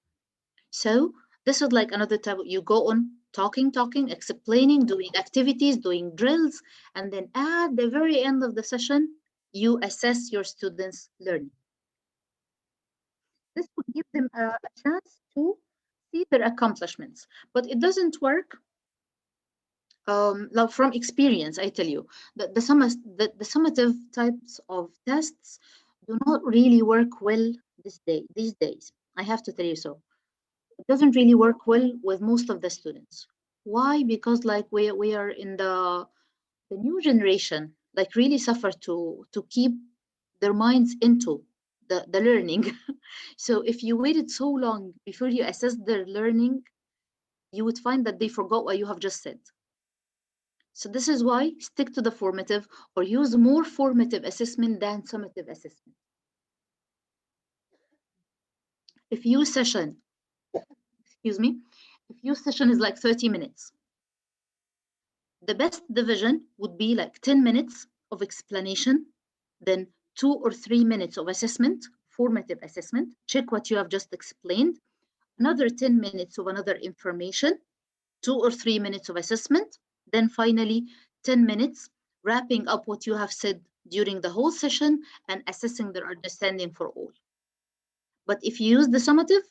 So this is like another type. You go on talking, explaining, doing activities, doing drills, and then at the very end of the session, you assess your students' learning. This would give them a chance to see their accomplishments, but it doesn't work. Like from experience, I tell you, the summative types of tests do not really work well these days. I have to tell you so. It doesn't really work well with most of the students. Why? Because like we are in the new generation, like really suffer to keep their minds into the learning. So if you waited so long before you assess their learning, you would find that they forgot what you have just said. So this is why stick to the formative or use more formative assessment than summative assessment. If your session, excuse me, if your session is like 30 minutes, the best division would be like 10 minutes of explanation, then 2 or 3 minutes of assessment, formative assessment, check what you have just explained, another 10 minutes of another information, 2 or 3 minutes of assessment, then finally 10 minutes wrapping up what you have said during the whole session and assessing their understanding for all. But if you use the summative,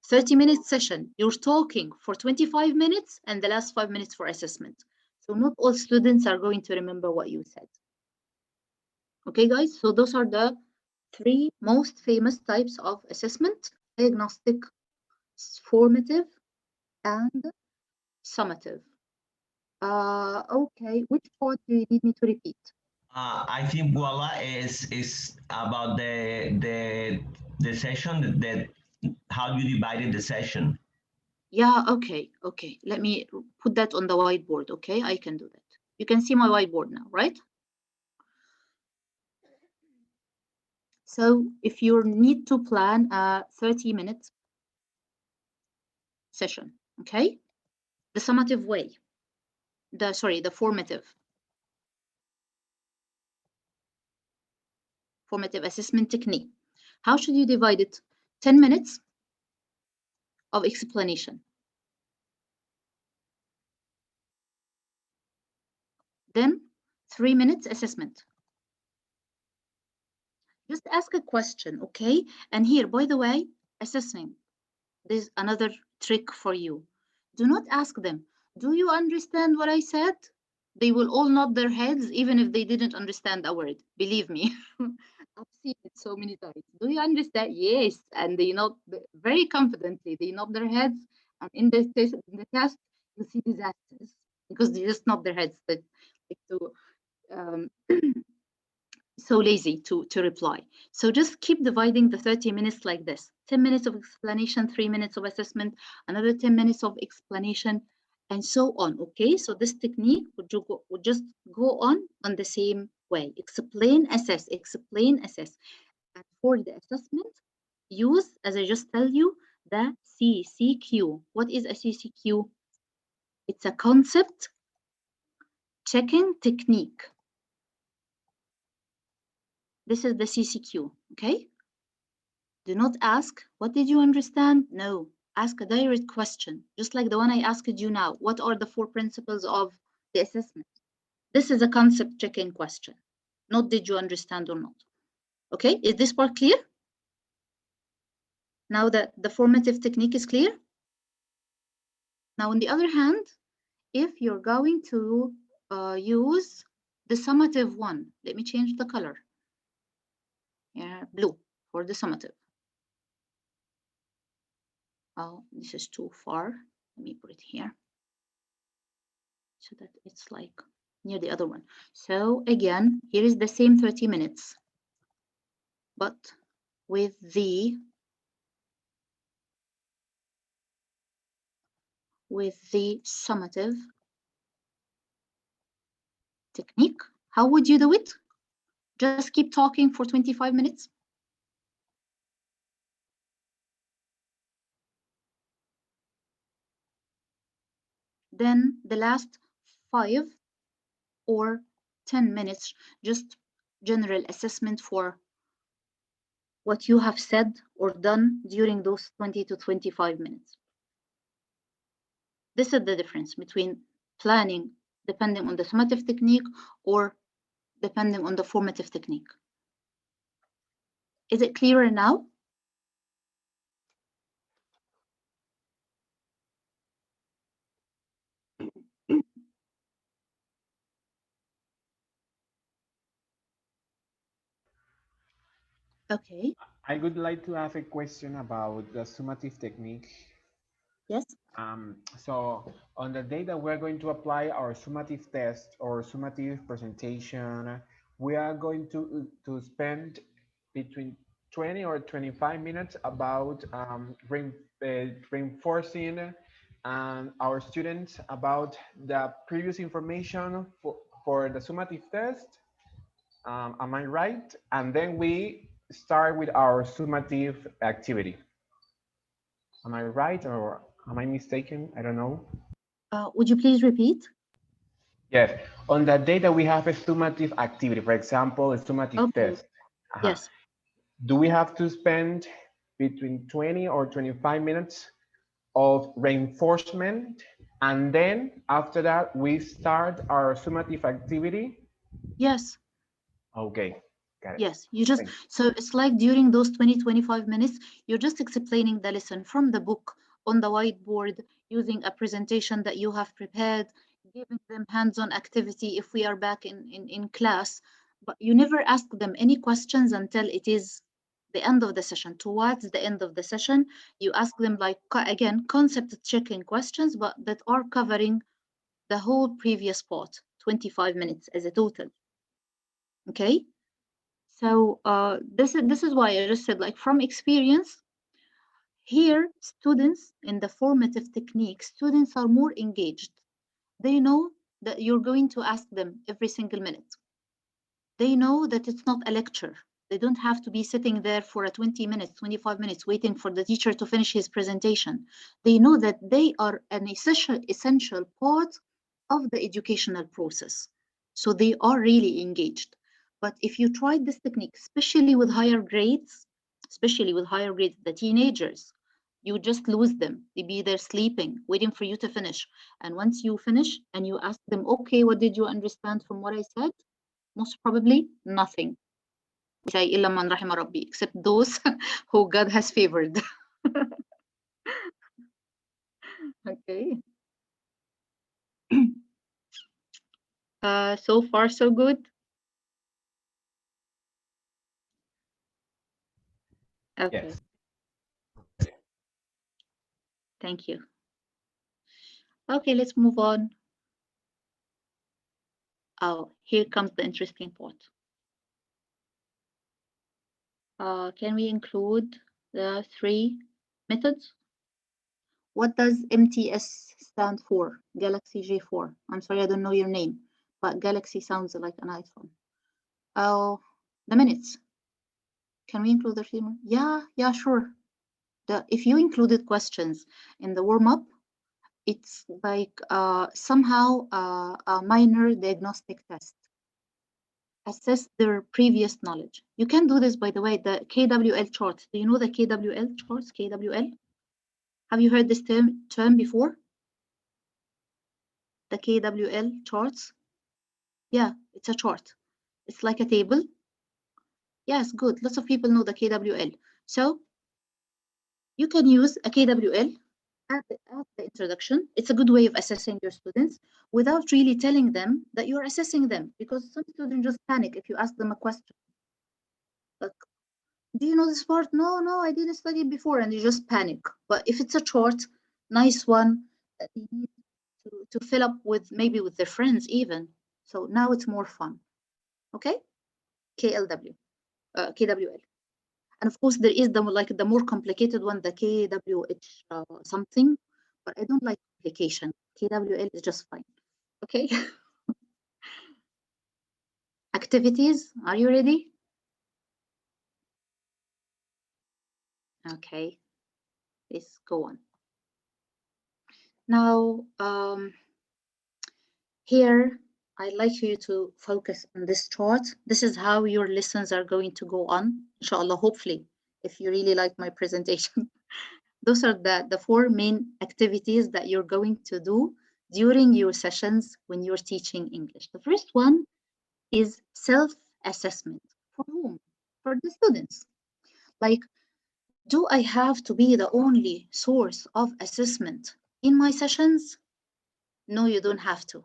30-minute session, you're talking for 25 minutes and the last 5 minutes for assessment. So not all students are going to remember what you said. Okay, guys, so those are the 3 most famous types of assessment: diagnostic, formative, and summative. Okay, which part do you need me to repeat? I think Walaa is about the session that how you divided the session. Yeah, okay. Let me put that on the whiteboard, okay? I can do that. You can see my whiteboard now, right? So if you need to plan a 30-minute session, okay? The summative way, the formative assessment technique. How should you divide it? 10 minutes of explanation. Then 3 minutes assessment. Just ask a question, okay? And here, by the way, assessing. There's another trick for you. Do not ask them, do you understand what I said? They will all nod their heads, even if they didn't understand a word. Believe me. I've seen it so many times. Do you understand? Yes. And they nod very confidently. They nod their heads. And in the test, you'll see disasters because they just nod their heads. But so lazy to reply. So just keep dividing the 30 minutes like this: 10 minutes of explanation, 3 minutes of assessment, another 10 minutes of explanation, and so on. Okay, so this technique would just go on the same way: explain, assess, explain, assess. And for the assessment, use, as I just tell you, the CCQ. What is a CCQ? It's a concept checking technique. This is the CCQ, okay? Do not ask, what did you understand? No, ask a direct question, just like the one I asked you now. What are the 4 principles of the assessment? This is a concept checking question, not did you understand or not. Okay, is this part clear? Now that the formative technique is clear. Now, on the other hand, if you're going to use the summative one, let me change the color. Yeah, blue for the summative. Oh, this is too far. Let me put it here so that it's like near the other one. So again, here is the same 30 minutes, but with the summative technique. How would you do it? Just keep talking for 25 minutes. Then the last 5 or 10 minutes, just general assessment for what you have said or done during those 20 to 25 minutes. This is the difference between planning depending on the summative technique or depending on the formative technique. Is it clearer now? Okay. I would like to ask a question about the summative technique. Yes. So on the day that we're going to apply our summative test or summative presentation, we are going to spend between 20 or 25 minutes about reinforcing our students about the previous information for the summative test. Am I right? And then we start with our summative activity. Am I right or am I mistaken? I don't know. Would you please repeat? Yes, on that day that we have a summative activity, for example, a summative test. Yes. Do we have to spend between 20 or 25 minutes of reinforcement? And then after that, we start our summative activity? Yes. Okay. Got it. Yes, you just, so it's like during those 20-25 minutes, you're just explaining the lesson from the book on the whiteboard, using a presentation that you have prepared, giving them hands-on activity if we are back in class, but you never ask them any questions until it is the end of the session. Towards the end of the session, you ask them, like, again, concept checking questions, but that are covering the whole previous part, 25 minutes as a total. Okay? So this is why I just said, like, from experience, here students in the formative technique, students are more engaged. They know that you're going to ask them every single minute. They know that it's not a lecture. They don't have to be sitting there for a 20 minutes, 25 minutes, waiting for the teacher to finish his presentation. They know that they are an essential part of the educational process. So they are really engaged. But if you tried this technique, especially with higher grades, the teenagers, you just lose them. They be there sleeping, waiting for you to finish. And once you finish and you ask them, okay, what did you understand from what I said? Most probably nothing. We say, إِلَّا مَنْ رَحِمَ رَبِّي, except those who God has favored. Okay. So far, so good. Okay. Yes. Thank you. Okay, let's move on. Oh, here comes the interesting part. Can we include the 3 methods? What does MTS stand for? Galaxy J4. I'm sorry, I don't know your name, but Galaxy sounds like an iPhone. Oh, the minutes. Can we include the 3 more? Yeah, sure. If you included questions in the warm-up, it's like somehow a minor diagnostic test. Assess their previous knowledge. You can do this, by the way, the KWL chart. Do you know the KWL charts, KWL? Have you heard this term before? The KWL charts? Yeah, it's a chart. It's like a table. Yes, good. Lots of people know the KWL. So you can use a KWL at the introduction. It's a good way of assessing your students without really telling them that you're assessing them, because some students just panic if you ask them a question. Like, do you know this part? No, I didn't study before, and you just panic. But if it's a short, nice one that they need to fill up with, maybe with their friends even. So now it's more fun. Okay? KLW, KWL. And of course, there is the more complicated one, the KWH something, but I don't like complication. KWL is just fine. Okay. Activities, are you ready? Okay, let's go on. Now, here, I'd like you to focus on this chart. This is how your lessons are going to go on, inshallah, hopefully, if you really like my presentation. Those are the 4 main activities that you're going to do during your sessions when you're teaching English. The first one is self-assessment. For whom? For the students. Like, do I have to be the only source of assessment in my sessions? No, you don't have to.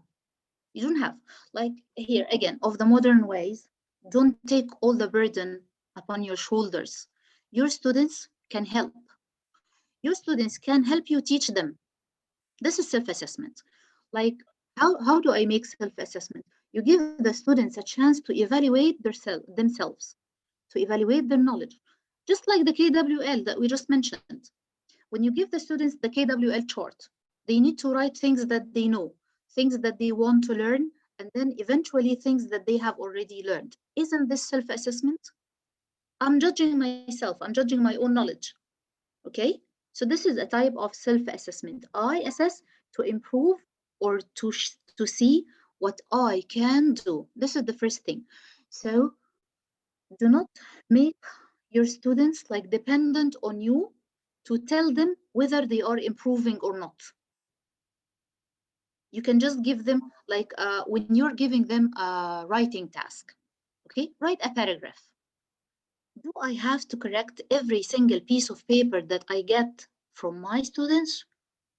You don't have. Like here, again, of the modern ways, don't take all the burden upon your shoulders. Your students can help. Your students can help you teach them. This is self-assessment. Like, how do I make self-assessment? You give the students a chance to evaluate themselves, to evaluate their knowledge. Just like the KWL that we just mentioned. When you give the students the KWL chart, they need to write things that they know, things that they want to learn, and then eventually things that they have already learned. Isn't this self-assessment? I'm judging myself, I'm judging my own knowledge. Okay? So this is a type of self-assessment. I assess to improve or to see what I can do. This is the first thing. So do not make your students like dependent on you to tell them whether they are improving or not. You can just give them like when you're giving them a writing task, okay? Write a paragraph. Do I have to correct every single piece of paper that I get from my students?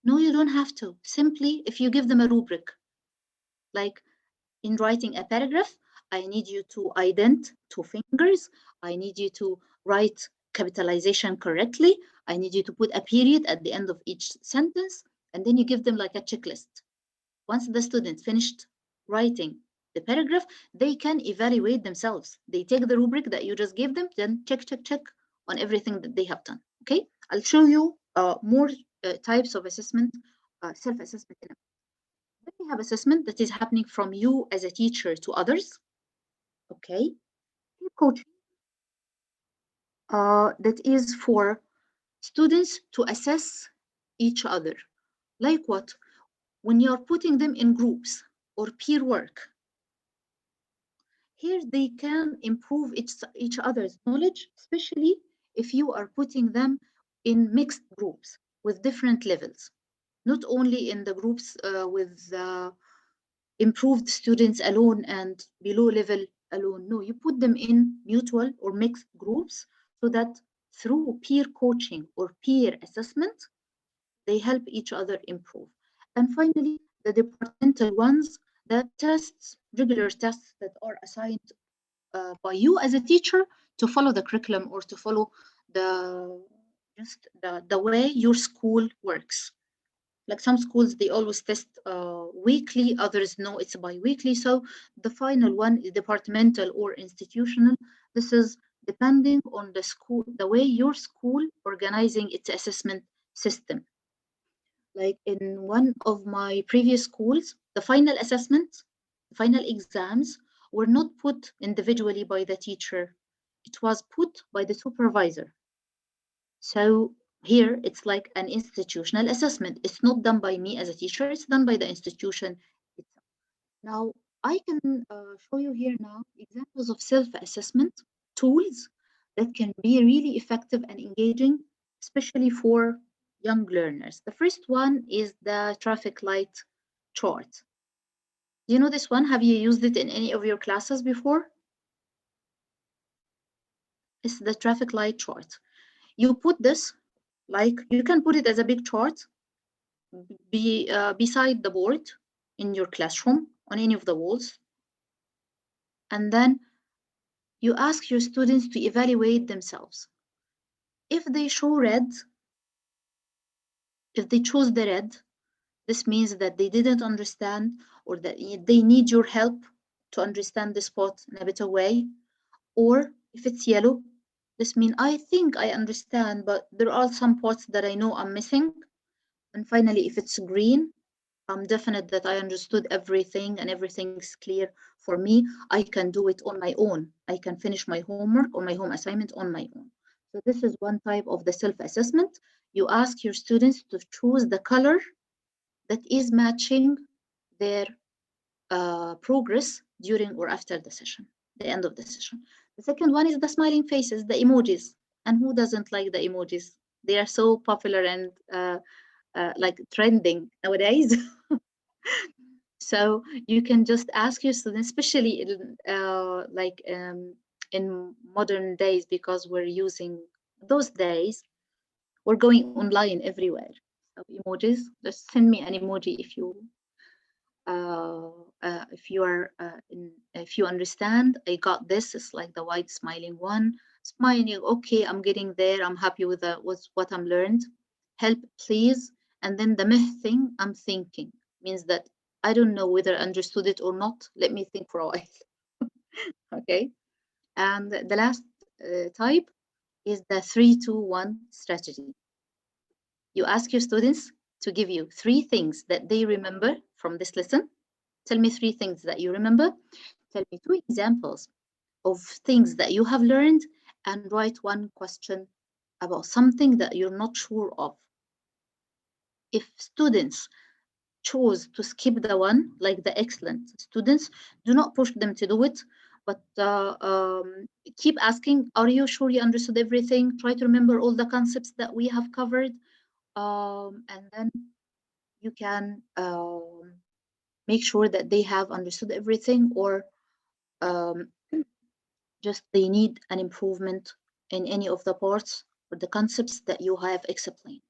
No, you don't have to. Simply, if you give them a rubric, like in writing a paragraph, I need you to ident 2 fingers. I need you to write capitalization correctly. I need you to put a period at the end of each sentence. And then you give them like a checklist. Once the students finished writing the paragraph, they can evaluate themselves. They take the rubric that you just gave them, then check on everything that they have done. Okay, I'll show you more types of assessment, self-assessment. Then we have assessment that is happening from you as a teacher to others. Okay, coaching that is for students to assess each other. Like what? When you're putting them in groups or peer work, here they can improve each other's knowledge, especially if you are putting them in mixed groups with different levels, not only in the groups with improved students alone and below level alone. No, you put them in mutual or mixed groups so that through peer coaching or peer assessment, they help each other improve. And finally, the departmental ones, the tests, regular tests that are assigned by you as a teacher to follow the curriculum or to follow the way your school works. Like some schools, they always test weekly, others know it's bi-weekly. So the final one is departmental or institutional. This is depending on the school, the way your school organizing its assessment system. Like in one of my previous schools, the final assessments, the final exams were not put individually by the teacher. It was put by the supervisor. So here it's like an institutional assessment. It's not done by me as a teacher, it's done by the institution itself. Now, I can show you here now examples of self-assessment tools that can be really effective and engaging, especially for young learners. The first one is the traffic light chart. Do you know this one? Have you used it in any of your classes before? It's the traffic light chart. You put this Like you can put it as a big chart beside the board in your classroom on any of the walls. And then you ask your students to evaluate themselves. If they show red, if they choose the red, this means that they didn't understand or that they need your help to understand the spot in a better way. Or if it's yellow, this means I think I understand, but there are some parts that I know I'm missing. And finally, if it's green, I'm definite that I understood everything and everything's clear for me. I can do it on my own. I can finish my homework or my home assignment on my own. So this is one type of the self-assessment. You ask your students to choose the color that is matching their progress during or after the session, the end of the session. The second one is the smiling faces, the emojis. And who doesn't like the emojis? They are so popular and like trending nowadays. So you can just ask your students, especially in modern days, because we're using those days, we're going online everywhere. So emojis, just send me an emoji if you are if you understand. I got this. It's like the white smiling one, smiling. Okay, I'm getting there. I'm happy with what I'm learned. Help, please. And then the meh thing, I'm thinking, means that I don't know whether I understood it or not. Let me think for a while. Okay. And the last type is the 3-2-1 strategy. You ask your students to give you 3 things that they remember from this lesson. Tell me 3 things that you remember. Tell me 2 examples of things that you have learned, and write 1 question about something that you're not sure of. If students choose to skip the one, like the excellent students, do not push them to do it, but keep asking, are you sure you understood everything? Try to remember all the concepts that we have covered. And then you can make sure that they have understood everything, or just they need an improvement in any of the parts or the concepts that you have explained.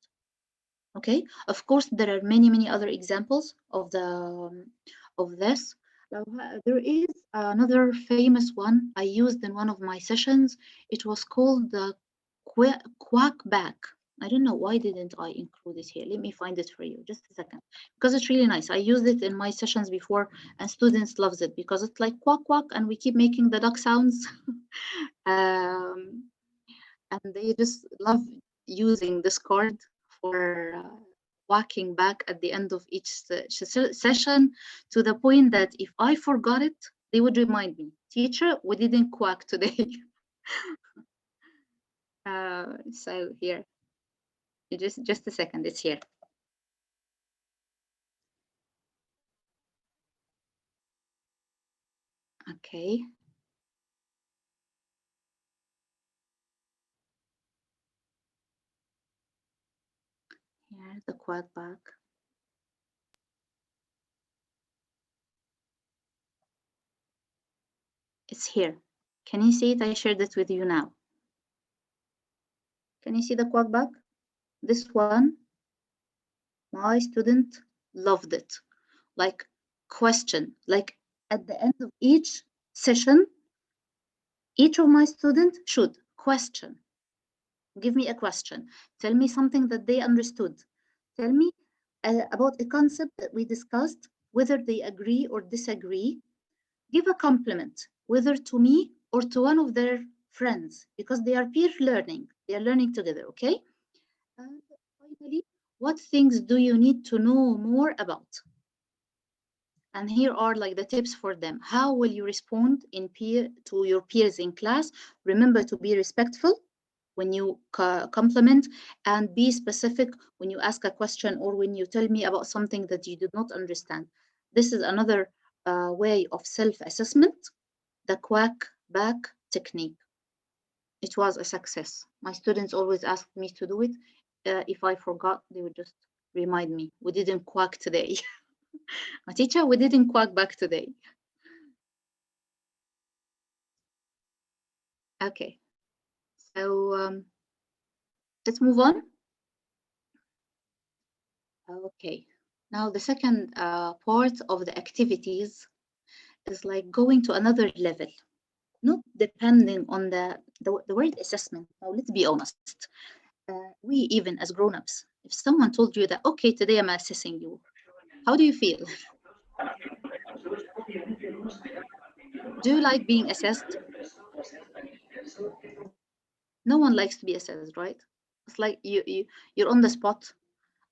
Okay, of course there are many other examples of this. There is another famous one I used in one of my sessions. It was called the Washback. I don't know why didn't I include it here. Let me find it for you, just a second, because it's really nice. I used it in my sessions before and students loves it because it's like quack quack and we keep making the duck sounds. And they just love using this card for walking back at the end of each session, to the point that if I forgot it, they would remind me, teacher, we didn't quack today. So here, just a second, it's here. Okay. Here's the quack back. It's here. Can you see it? I shared it with you now. Can you see the quack back? This one, my student loved it. Like question, like at the end of each session, each of my students should question. Give me a question. Tell me something that they understood. Tell me about a concept that we discussed, whether they agree or disagree. Give a compliment, whether to me or to one of their friends, because they are peer learning. They are learning together, okay? And finally, what things do you need to know more about? And here are like the tips for them. How will you respond to your peers in class? Remember to be respectful when you compliment, and be specific when you ask a question or when you tell me about something that you did not understand. This is another way of self-assessment, the quack back technique. It was a success. My students always asked me to do it. If I forgot, they would just remind me, we didn't quack today. My teacher, we didn't quack back today. Okay, so let's move on. Okay. Now the second part of the activities is like going to another level, not depending on the word assessment. Now let's be honest. We even as grown-ups, if someone told you that, okay, today I'm assessing you, how do you feel? Do you like being assessed? No one likes to be assessed, right? It's like you're on the spot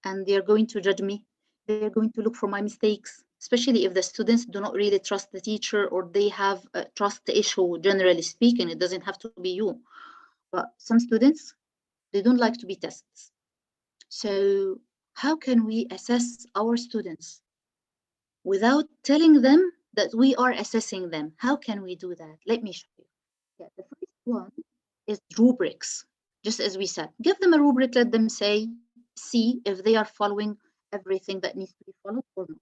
and they're going to judge me. They're going to look for my mistakes, especially if the students do not really trust the teacher or they have a trust issue, generally speaking. It doesn't have to be you. But some students, they don't like to be tests. So how can we assess our students without telling them that we are assessing them? How can we do that? Let me show you. Yeah, the first one is rubrics. Just as we said, give them a rubric, let them see if they are following everything that needs to be followed or not.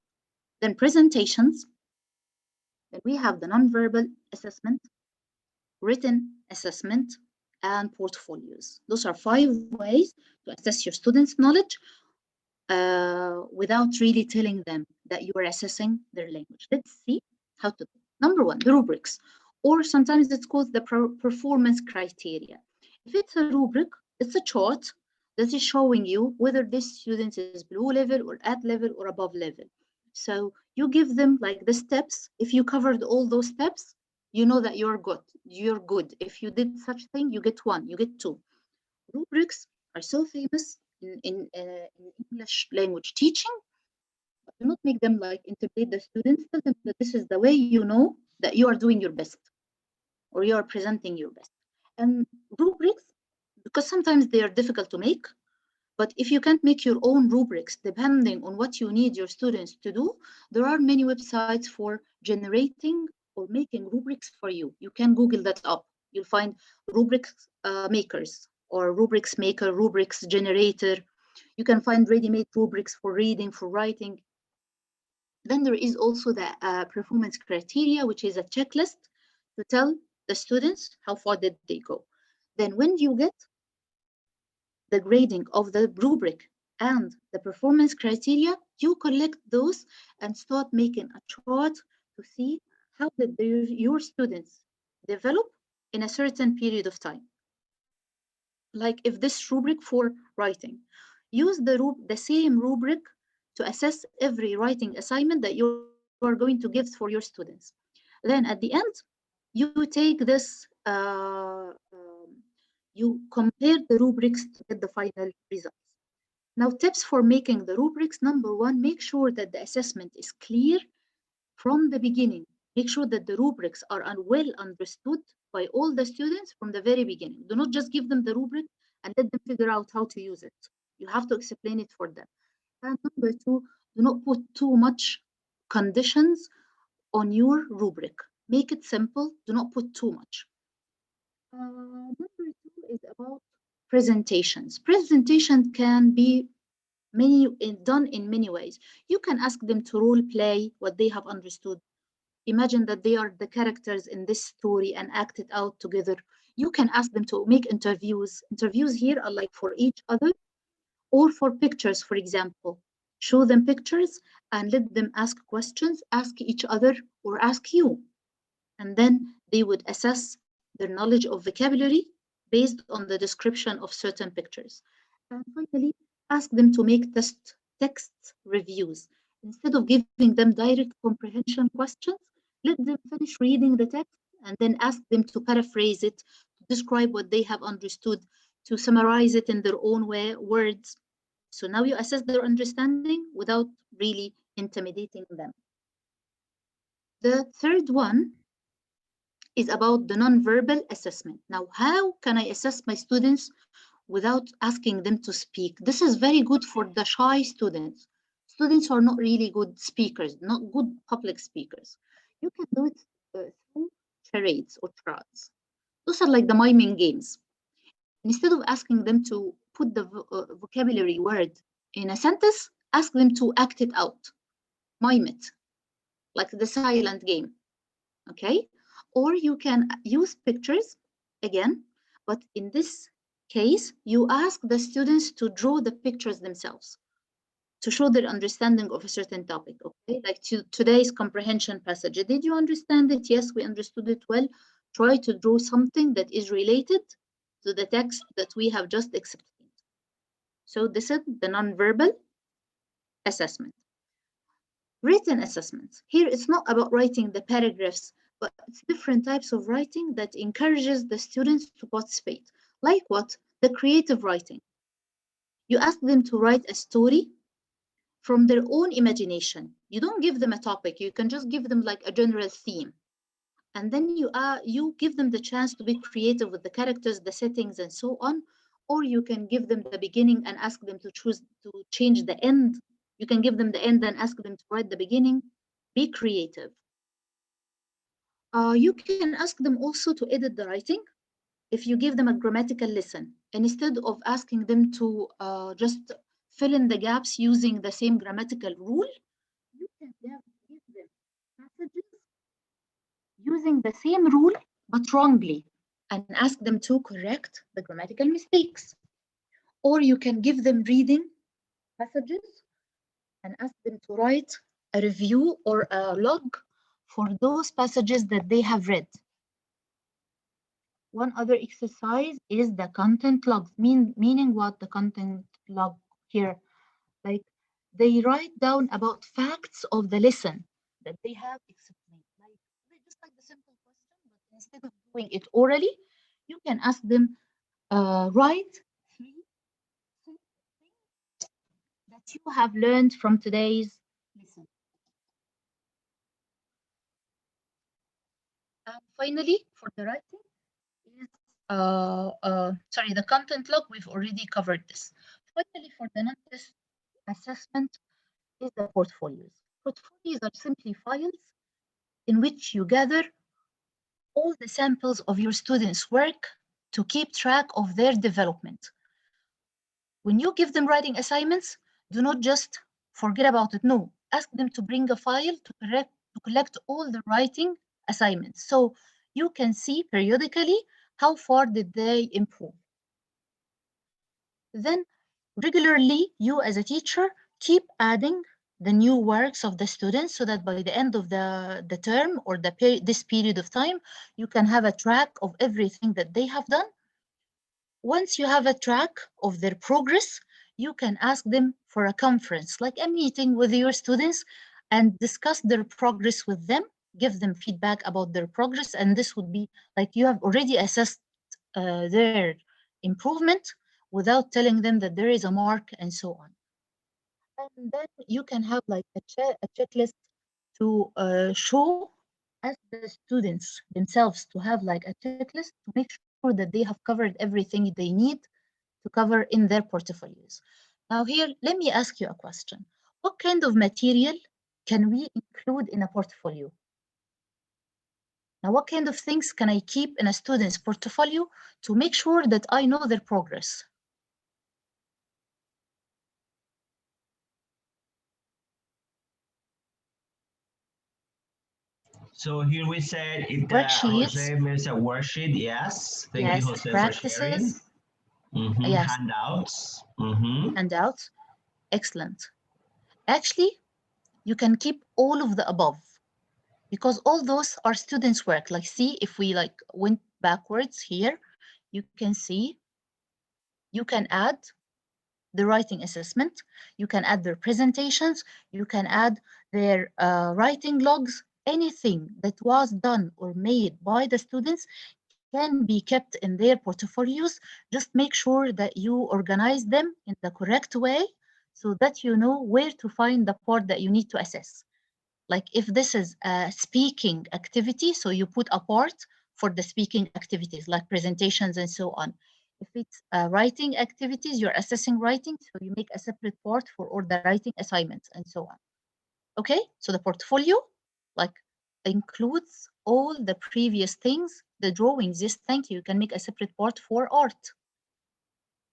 Then presentations. Then we have the nonverbal assessment, written assessment, and portfolios. Those are 5 ways to assess your students' knowledge without really telling them that you are assessing their language. Let's see how to do it. Number 1, the rubrics, or sometimes it's called the performance criteria. If it's a rubric, it's a chart that is showing you whether this student is below level or at level or above level. So you give them like the steps. If you covered all those steps, you know that you're good. You're good. If you did such thing, you get 1, you get 2. Rubrics are so famous in English language teaching. Do not make them like interpret the students. Tell them that this is the way you know that you are doing your best or you are presenting your best. And rubrics, because sometimes they are difficult to make, but if you can't make your own rubrics depending on what you need your students to do, there are many websites for generating or making rubrics for you. You can Google that up. You'll find rubrics makers or rubrics maker, rubrics generator. You can find ready-made rubrics for reading, for writing. Then there is also the performance criteria, which is a checklist to tell the students how far did they go. Then when you get the grading of the rubric and the performance criteria, you collect those and start making a chart to see how did your students develop in a certain period of time. Like if this rubric for writing, use the same rubric to assess every writing assignment that you are going to give for your students. Then at the end, you take this, you compare the rubrics to get the final results. Now, tips for making the rubrics. Number 1, make sure that the assessment is clear from the beginning. Make sure that the rubrics are well understood by all the students from the very beginning. Do not just give them the rubric and let them figure out how to use it. You have to explain it for them. And number 2, do not put too much conditions on your rubric. Make it simple. Do not put too much. Number 2 is about presentations. Presentation can be done in many ways. You can ask them to role play what they have understood. Imagine that they are the characters in this story and act it out together. You can ask them to make interviews. Interviews here are like for each other or for pictures, for example. Show them pictures and let them ask questions, ask each other or ask you. And then they would assess their knowledge of vocabulary based on the description of certain pictures. And finally, ask them to make text reviews. Instead of giving them direct comprehension questions, let them finish reading the text and then ask them to paraphrase it, to describe what they have understood, to summarize it in their own words. So now you assess their understanding without really intimidating them. The third one is about the nonverbal assessment. Now, how can I assess my students without asking them to speak? This is very good for the shy students. Students who are not really good speakers, not good public speakers. You can do it through charades or charades. Those are like the miming games. Instead of asking them to put the vocabulary word in a sentence, ask them to act it out, mime it, like the silent game, okay? Or you can use pictures again, but in this case, you ask the students to draw the pictures themselves, to show their understanding of a certain topic, okay? Like today's comprehension passage. Did you understand it? Yes, we understood it well. Try to draw something that is related to the text that we have just explained. So this is the nonverbal assessment. Written assessments. Here it's not about writing the paragraphs, but it's different types of writing that encourages the students to participate. Like what? The creative writing. You ask them to write a story from their own imagination. You don't give them a topic. You can just give them like a general theme. And then you give them the chance to be creative with the characters, the settings, and so on. Or you can give them the beginning and ask them to choose to change the end. You can give them the end and ask them to write the beginning. Be creative. You can ask them also to edit the writing. If you give them a grammatical lesson, and instead of asking them to just fill in the gaps using the same grammatical rule, you can give them passages using the same rule but wrongly and ask them to correct the grammatical mistakes. Or you can give them reading passages and ask them to write a review or a log for those passages that they have read. One other exercise is the content logs, meaning what the content log here? Like they write down about facts of the lesson that they have explained. Like just like the simple question, but instead of doing it orally, you can ask them write 3 things that you have learned from today's lesson. And finally, for the writing is sorry, the content log, we've already covered this. Finally, for the non-test assessment is the portfolios. Portfolios are simply files in which you gather all the samples of your students' work to keep track of their development. When you give them writing assignments, do not just forget about it. No, ask them to bring a file to collect all the writing assignments. So you can see periodically how far did they improve. Then regularly, you as a teacher keep adding the new works of the students so that by the end of the term or this period of time, you can have a track of everything that they have done. Once you have a track of their progress, you can ask them for a conference, like a meeting with your students, and discuss their progress with them, give them feedback about their progress, and this would be like you have already assessed their improvement without telling them that there is a mark and so on. And then you can have like a checklist to show as the students themselves to have like a checklist to make sure that they have covered everything they need to cover in their portfolios. Now here, let me ask you a question. What kind of material can we include in a portfolio? Now, what kind of things can I keep in a student's portfolio to make sure that I know their progress? So here we said it, Worksheets. Jose makes a worksheet. Yes. Thank you, Yes, Jose, practices. for sharing. Yes. Handouts. Handouts. Excellent. Actually, you can keep all of the above because all those are students' work. Like, see, if we like went backwards here, you can see you can add the writing assessment, you can add their presentations, you can add their writing logs, anything that was done or made by the students can be kept in their portfolios. Just make sure that you organize them in the correct way so that you know where to find the part that you need to assess. Like if this is a speaking activity, so you put a part for the speaking activities like presentations and so on. If it's writing activities, you're assessing writing, so you make a separate part for all the writing assignments and so on. Okay, so the portfolio like includes all the previous things, the drawings. Yes, thank you. You can make a separate part for art.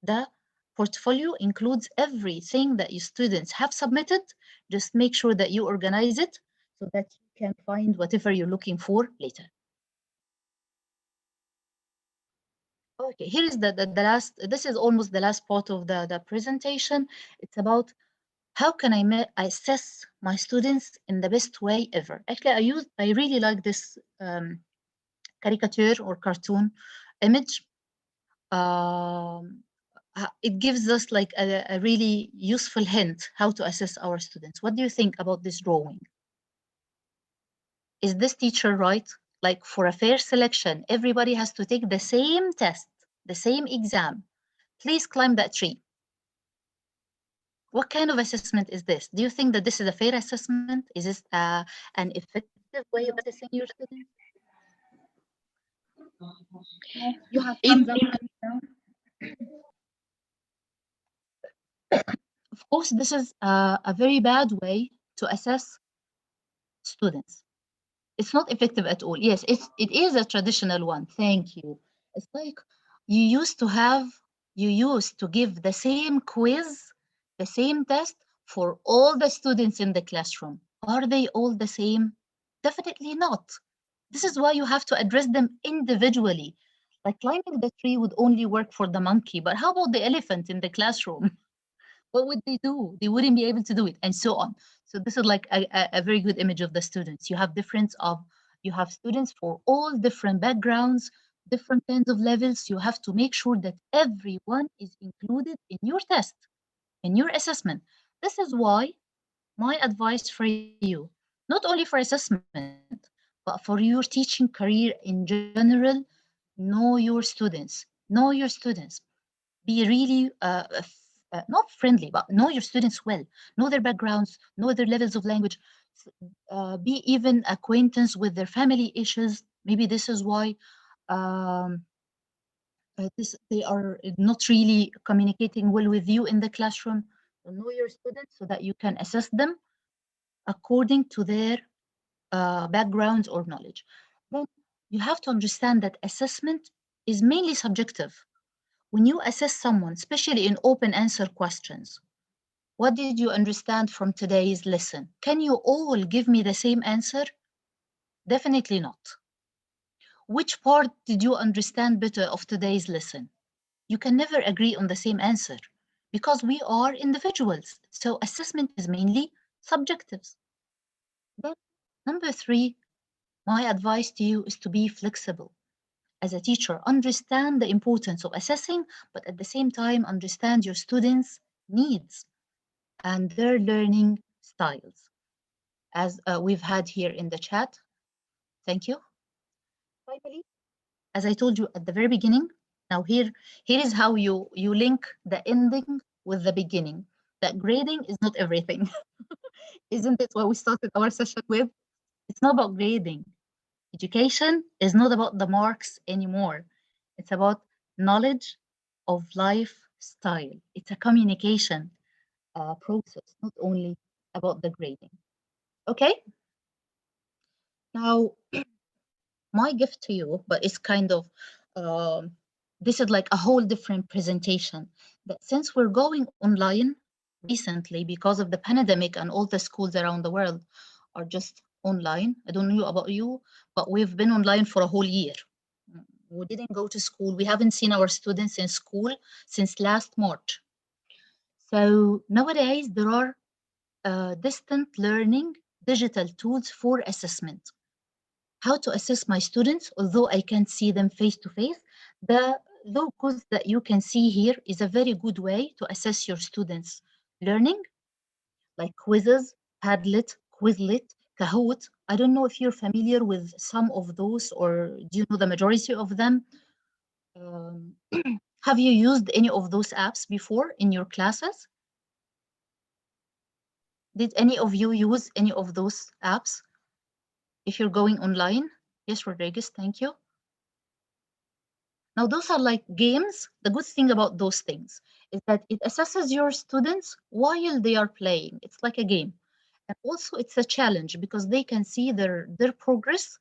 The portfolio includes everything that your students have submitted. Just make sure that you organize it so that you can find whatever you're looking for later. Okay, here is the last, this is almost the last part of the presentation. It's about how can I assess my students in the best way ever? Actually, I really like this caricature or cartoon image. It gives us like a really useful hint how to assess our students. What do you think about this drawing? Is this teacher right? Like for a fair selection, everybody has to take the same test, the same exam. Please climb that tree. What kind of assessment is this? Do you think that this is a fair assessment? Is this an effective way of assessing your students? You have thumbs up and down. Of course, this is a very bad way to assess students. It's not effective at all. Yes, it is a traditional one. Thank you. It's like you used to give the same quiz, the same test for all the students in the classroom. Are they all the same? Definitely not. This is why you have to address them individually. Like climbing the tree would only work for the monkey, but how about the elephant in the classroom? What would they do? They wouldn't be able to do it, and so on. So this is like a very good image of the students. You have students for all different backgrounds, different kinds of levels. You have to make sure that everyone is included in your test, in your assessment. This is why my advice for you, not only for assessment, but for your teaching career in general, know your students. Know your students. Be really not friendly, but know your students well. Know their backgrounds, know their levels of language, be even acquaintance with their family issues. Maybe this is why um, they are not really communicating well with you in the classroom. So know your students so that you can assess them according to their backgrounds or knowledge. Then you have to understand that assessment is mainly subjective. When you assess someone, especially in open answer questions, what did you understand from today's lesson? Can you all give me the same answer? Definitely not. Which part did you understand better of today's lesson? You can never agree on the same answer because we are individuals. So assessment is mainly subjective. Then, number three, my advice to you is to be flexible. As a teacher, understand the importance of assessing, but at the same time, understand your students' needs and their learning styles. As we've had here in the chat. Thank you. Finally, as I told you at the very beginning, now here is how you link the ending with the beginning. That grading is not everything. Isn't it what we started our session with? It's not about grading. Education is not about the marks anymore. It's about knowledge of lifestyle. It's a communication process, not only about the grading. Okay? Now, my gift to you, but it's kind of, this is like a whole different presentation. That since we're going online recently because of the pandemic and all the schools around the world are just online. I don't know about you, but we've been online for a whole year. We didn't go to school. We haven't seen our students in school since last March. So nowadays there are distant learning digital tools for assessment. How to assess my students, although I can't see them face to face. The logos that you can see here is a very good way to assess your students' learning, like quizzes, Padlet, Quizlet, Kahoot. I don't know if you're familiar with some of those or do you know the majority of them? Um, have you used any of those apps before in your classes? Did any of you use any of those apps if you're going online? Yes, Rodriguez, thank you. Now, those are like games. The good thing about those things is that it assesses your students while they are playing. It's like a game. And also it's a challenge because they can see their progress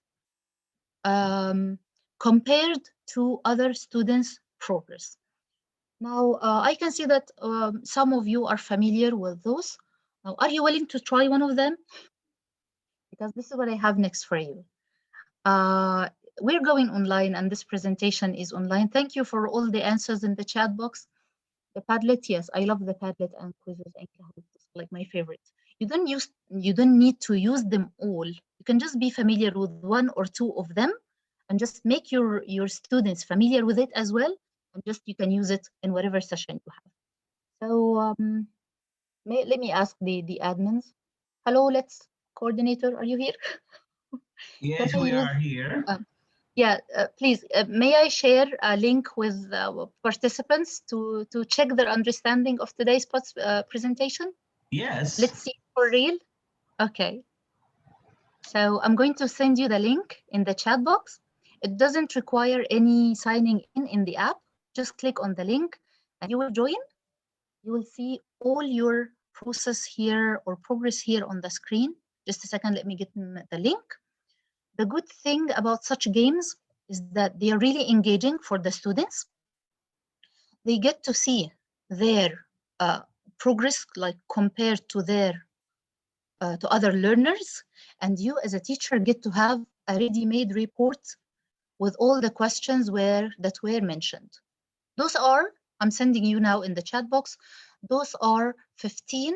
compared to other students' progress. Now, I can see that some of you are familiar with those. Now, are you willing to try one of them? Because this is what I have next for you. We're going online and this presentation is online. Thank you for all the answers in the chat box. The Padlet, yes, I love the Padlet and quizzes and Kahoot. like my favorites. You don't need to use them all. You can just be familiar with one or two of them and just make your students familiar with it as well. And just you can use it in whatever session you have. So let me ask the admins. Hello, let's coordinator, are you here? Yes, Can I we use, are here. yeah, please, may I share a link with participants to check their understanding of today's presentation? Yes. Let's see for real. Okay. So I'm going to send you the link in the chat box. It doesn't require any signing in the app. Just click on the link and you will join. You will see all your process here or progress here on the screen. Just a second, let me get the link. The good thing about such games is that they are really engaging for the students. They get to see their progress, like compared to their to other learners, and you as a teacher get to have a ready-made report with all the questions that were mentioned. Those are, I'm sending you now in the chat box, those are 15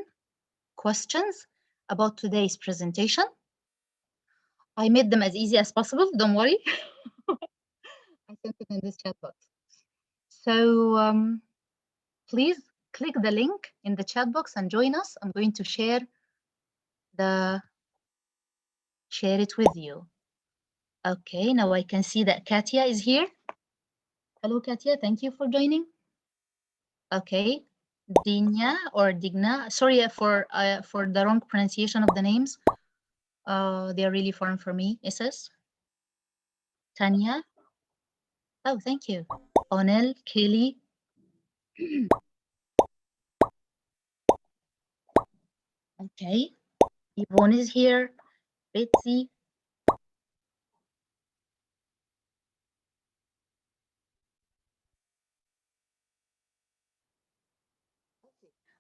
questions about today's presentation. I made them as easy as possible, don't worry. I sent it in this chat box. So please click the link in the chat box and join us. I'm going to share it with you. Okay, now I can see that Katia is here. Hello, Katia, thank you for joining. Okay, Dinya or Digna, sorry for the wrong pronunciation of the names. They are really foreign for me. Isis, Tanya. Oh, thank you. Onel, Kelly. Okay, Yvonne is here. Betsy.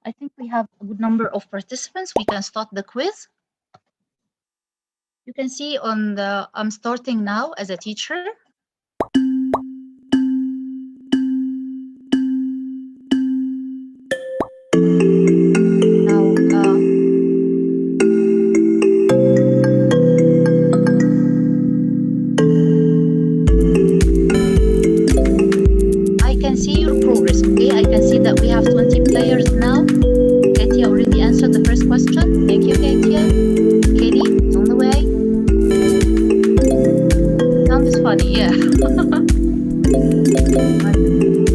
I think we have a good number of participants. We can start the quiz. You can see on the, I'm starting now as a teacher. I can see your progress, okay? I can see that we have 20 players now. Katia already answered the first question. Thank you, Katia. Katie, it's on the way. Sound is funny, yeah.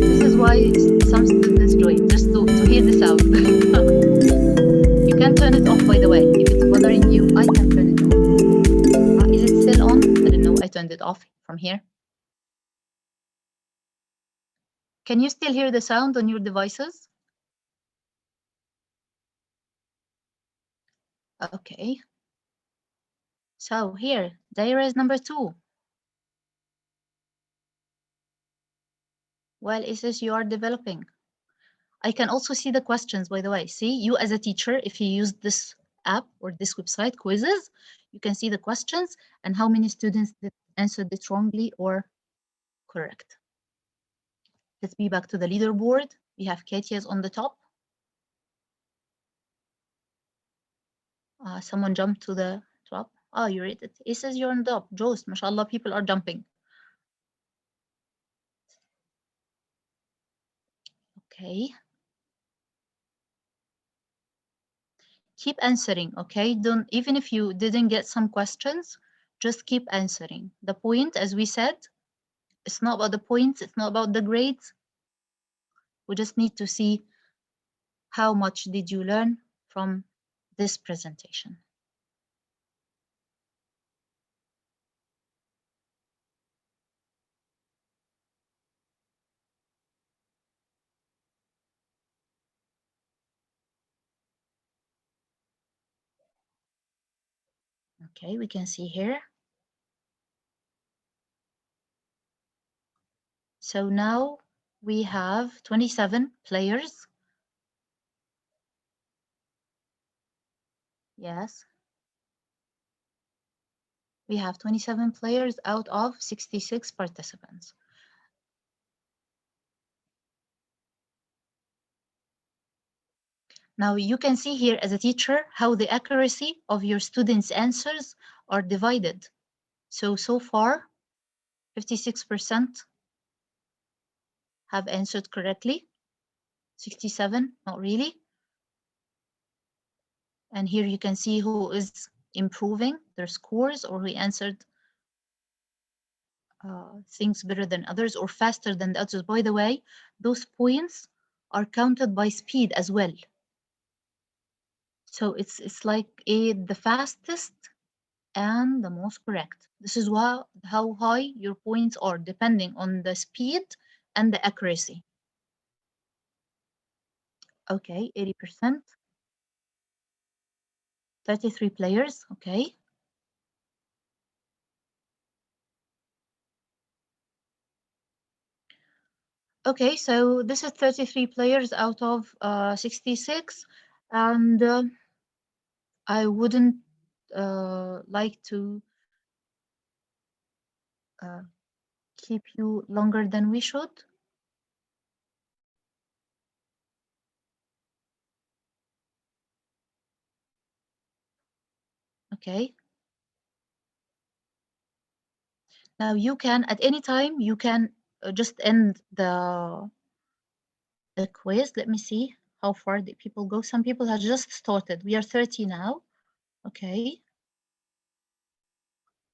This is why some students join, just to hear the sound. You can turn it off, by the way. If it's bothering you, I can turn it off. Is it still on? I don't know. I turned it off from here. Can you still hear the sound on your devices? Okay. So here, Daira is number 2. Well, it says you are developing. I can also see the questions, by the way. See, you as a teacher, if you use this app or this website, quizzes, you can see the questions and how many students answered it wrongly or correct. Let's be back to the leaderboard. We have Katia's on the top. Someone jumped to the top. Oh, you read it. It says you're on top. Jost, mashallah, people are jumping. Okay. Keep answering, okay? Don't, even if you didn't get some questions, just keep answering. The point, as we said, it's not about the points, it's not about the grades. We just need to see how much did you learn from this presentation. Okay, we can see here. So now we have 27 players. Yes. We have 27 players out of 66 participants. Now you can see here as a teacher how the accuracy of your students' answers are divided. So far, 56% have answered correctly, 67, not really. And here you can see who is improving their scores or who answered things better than others or faster than the others. By the way, those points are counted by speed as well. So it's like the fastest and the most correct. This is how high your points are depending on the speed and the accuracy. Okay, 80%. 33 players, okay. Okay, so this is 33 players out of 66, and I wouldn't like to keep you longer than we should. Okay. Now you can, at any time, you can just end the quiz. Let me see how far the people go. Some people have just started. We are 30 now. Okay.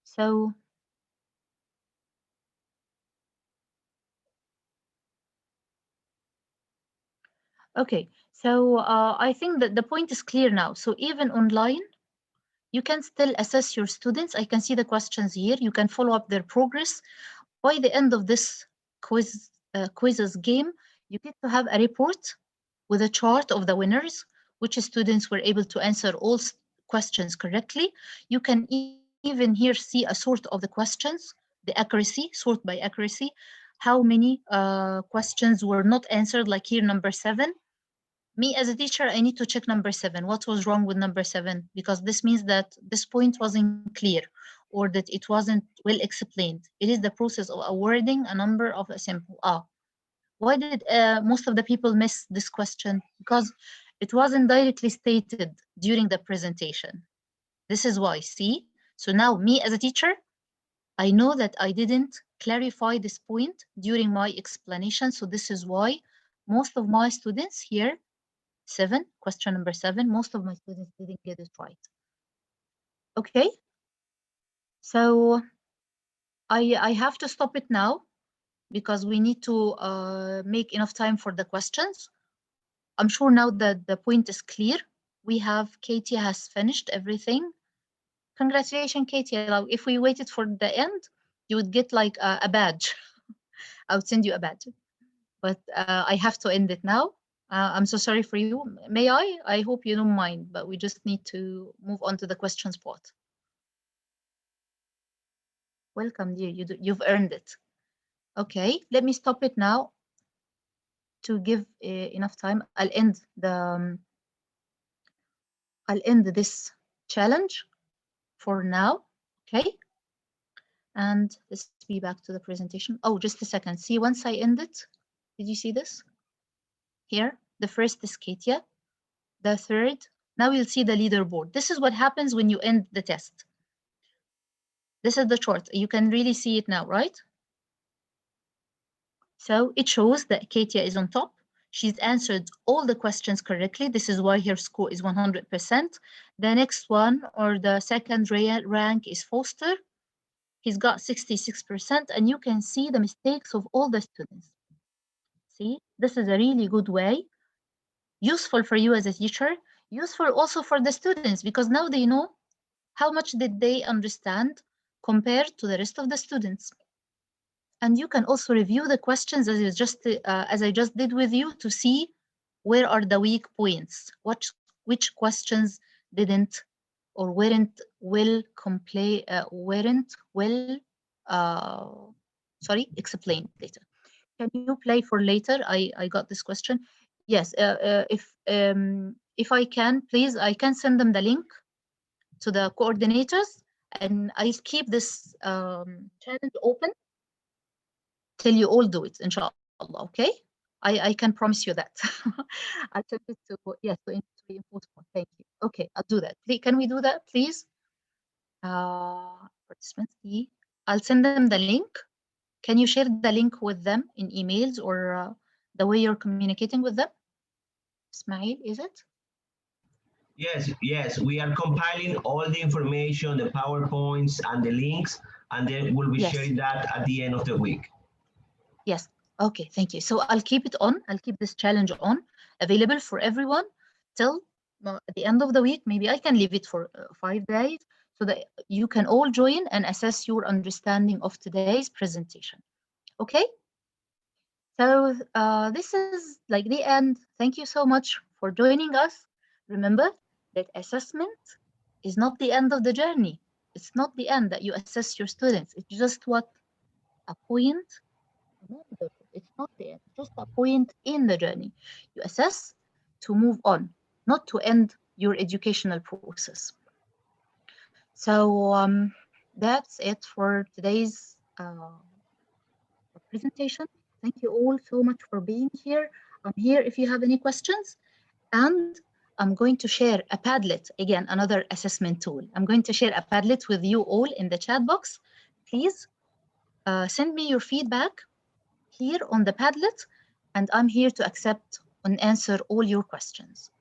So okay, so I think that the point is clear now. So even online, you can still assess your students. I can see the questions here. You can follow up their progress. By the end of this quizzes game, you get to have a report with a chart of the winners, which students were able to answer all questions correctly. You can even here see a sort of the questions, the accuracy, sort by accuracy, how many questions were not answered, like here, number 7. Me as a teacher, I need to check number 7. What was wrong with number 7? Because this means that this point wasn't clear or that it wasn't well explained. It is the process of awarding a number of a sample. Why did most of the people miss this question? Because it wasn't directly stated during the presentation. This is why, see? So now me as a teacher, I know that I didn't clarify this point during my explanation. So this is why most of my students here, 7, question number 7, most of my students didn't get it right. Okay, so I have to stop it now because we need to make enough time for the questions. I'm sure now that the point is clear. We have Katie has finished everything. Congratulations, Katie. If we waited for the end, you would get like a badge. I would send you a badge. But I have to end it now. I'm so sorry for you. May I? I hope you don't mind, but we just need to move on to the questions part. Welcome, dear. You've earned it. Okay, let me stop it now to give enough time. I'll end this challenge for now. Okay, and let's be back to the presentation. Oh, just a second. See, once I end it, did you see this? Here, the first is Katia, the third. Now you'll see the leaderboard. This is what happens when you end the test. This is the chart. You can really see it now, right? So it shows that Katia is on top. She's answered all the questions correctly. This is why her score is 100%. The next one, or the second rank, is Foster. He's got 66%, and you can see the mistakes of all the students. See, this is a really good way, useful for you as a teacher, useful also for the students, because now they know how much did they understand compared to the rest of the students. And you can also review the questions as I just did with you to see where are the weak points, which questions didn't or weren't well explained later. Can you play for later? I got this question. Yes, if I can, please, I can send them the link to the coordinators, and I'll keep this challenge open till you all do it, inshallah, okay? I can promise you that. I'll send it to, yes, to reinforce more. Thank you. Okay, I'll do that. Please, can we do that, please? Participants, I'll send them the link. Can you share the link with them in emails or the way you're communicating with them? Ismail, is it? Yes, we are compiling all the information, the PowerPoints and the links, and then we'll be Yes. sharing that at the end of the week. Yes. Okay, thank you. So I'll keep it on. I'll keep this challenge on, available for everyone till the end of the week. Maybe I can leave it for 5 days so that you can all join and assess your understanding of today's presentation. Okay? So this is like the end. Thank you so much for joining us. Remember that assessment is not the end of the journey. It's not the end that you assess your students. It's just what? A point. It's not the end, just a point in the journey. You assess to move on, not to end your educational process. So that's it for today's presentation. Thank you all so much for being here. I'm here if you have any questions. And I'm going to share a Padlet, again, another assessment tool. I'm going to share a Padlet with you all in the chat box. Please send me your feedback here on the Padlet, and I'm here to accept and answer all your questions.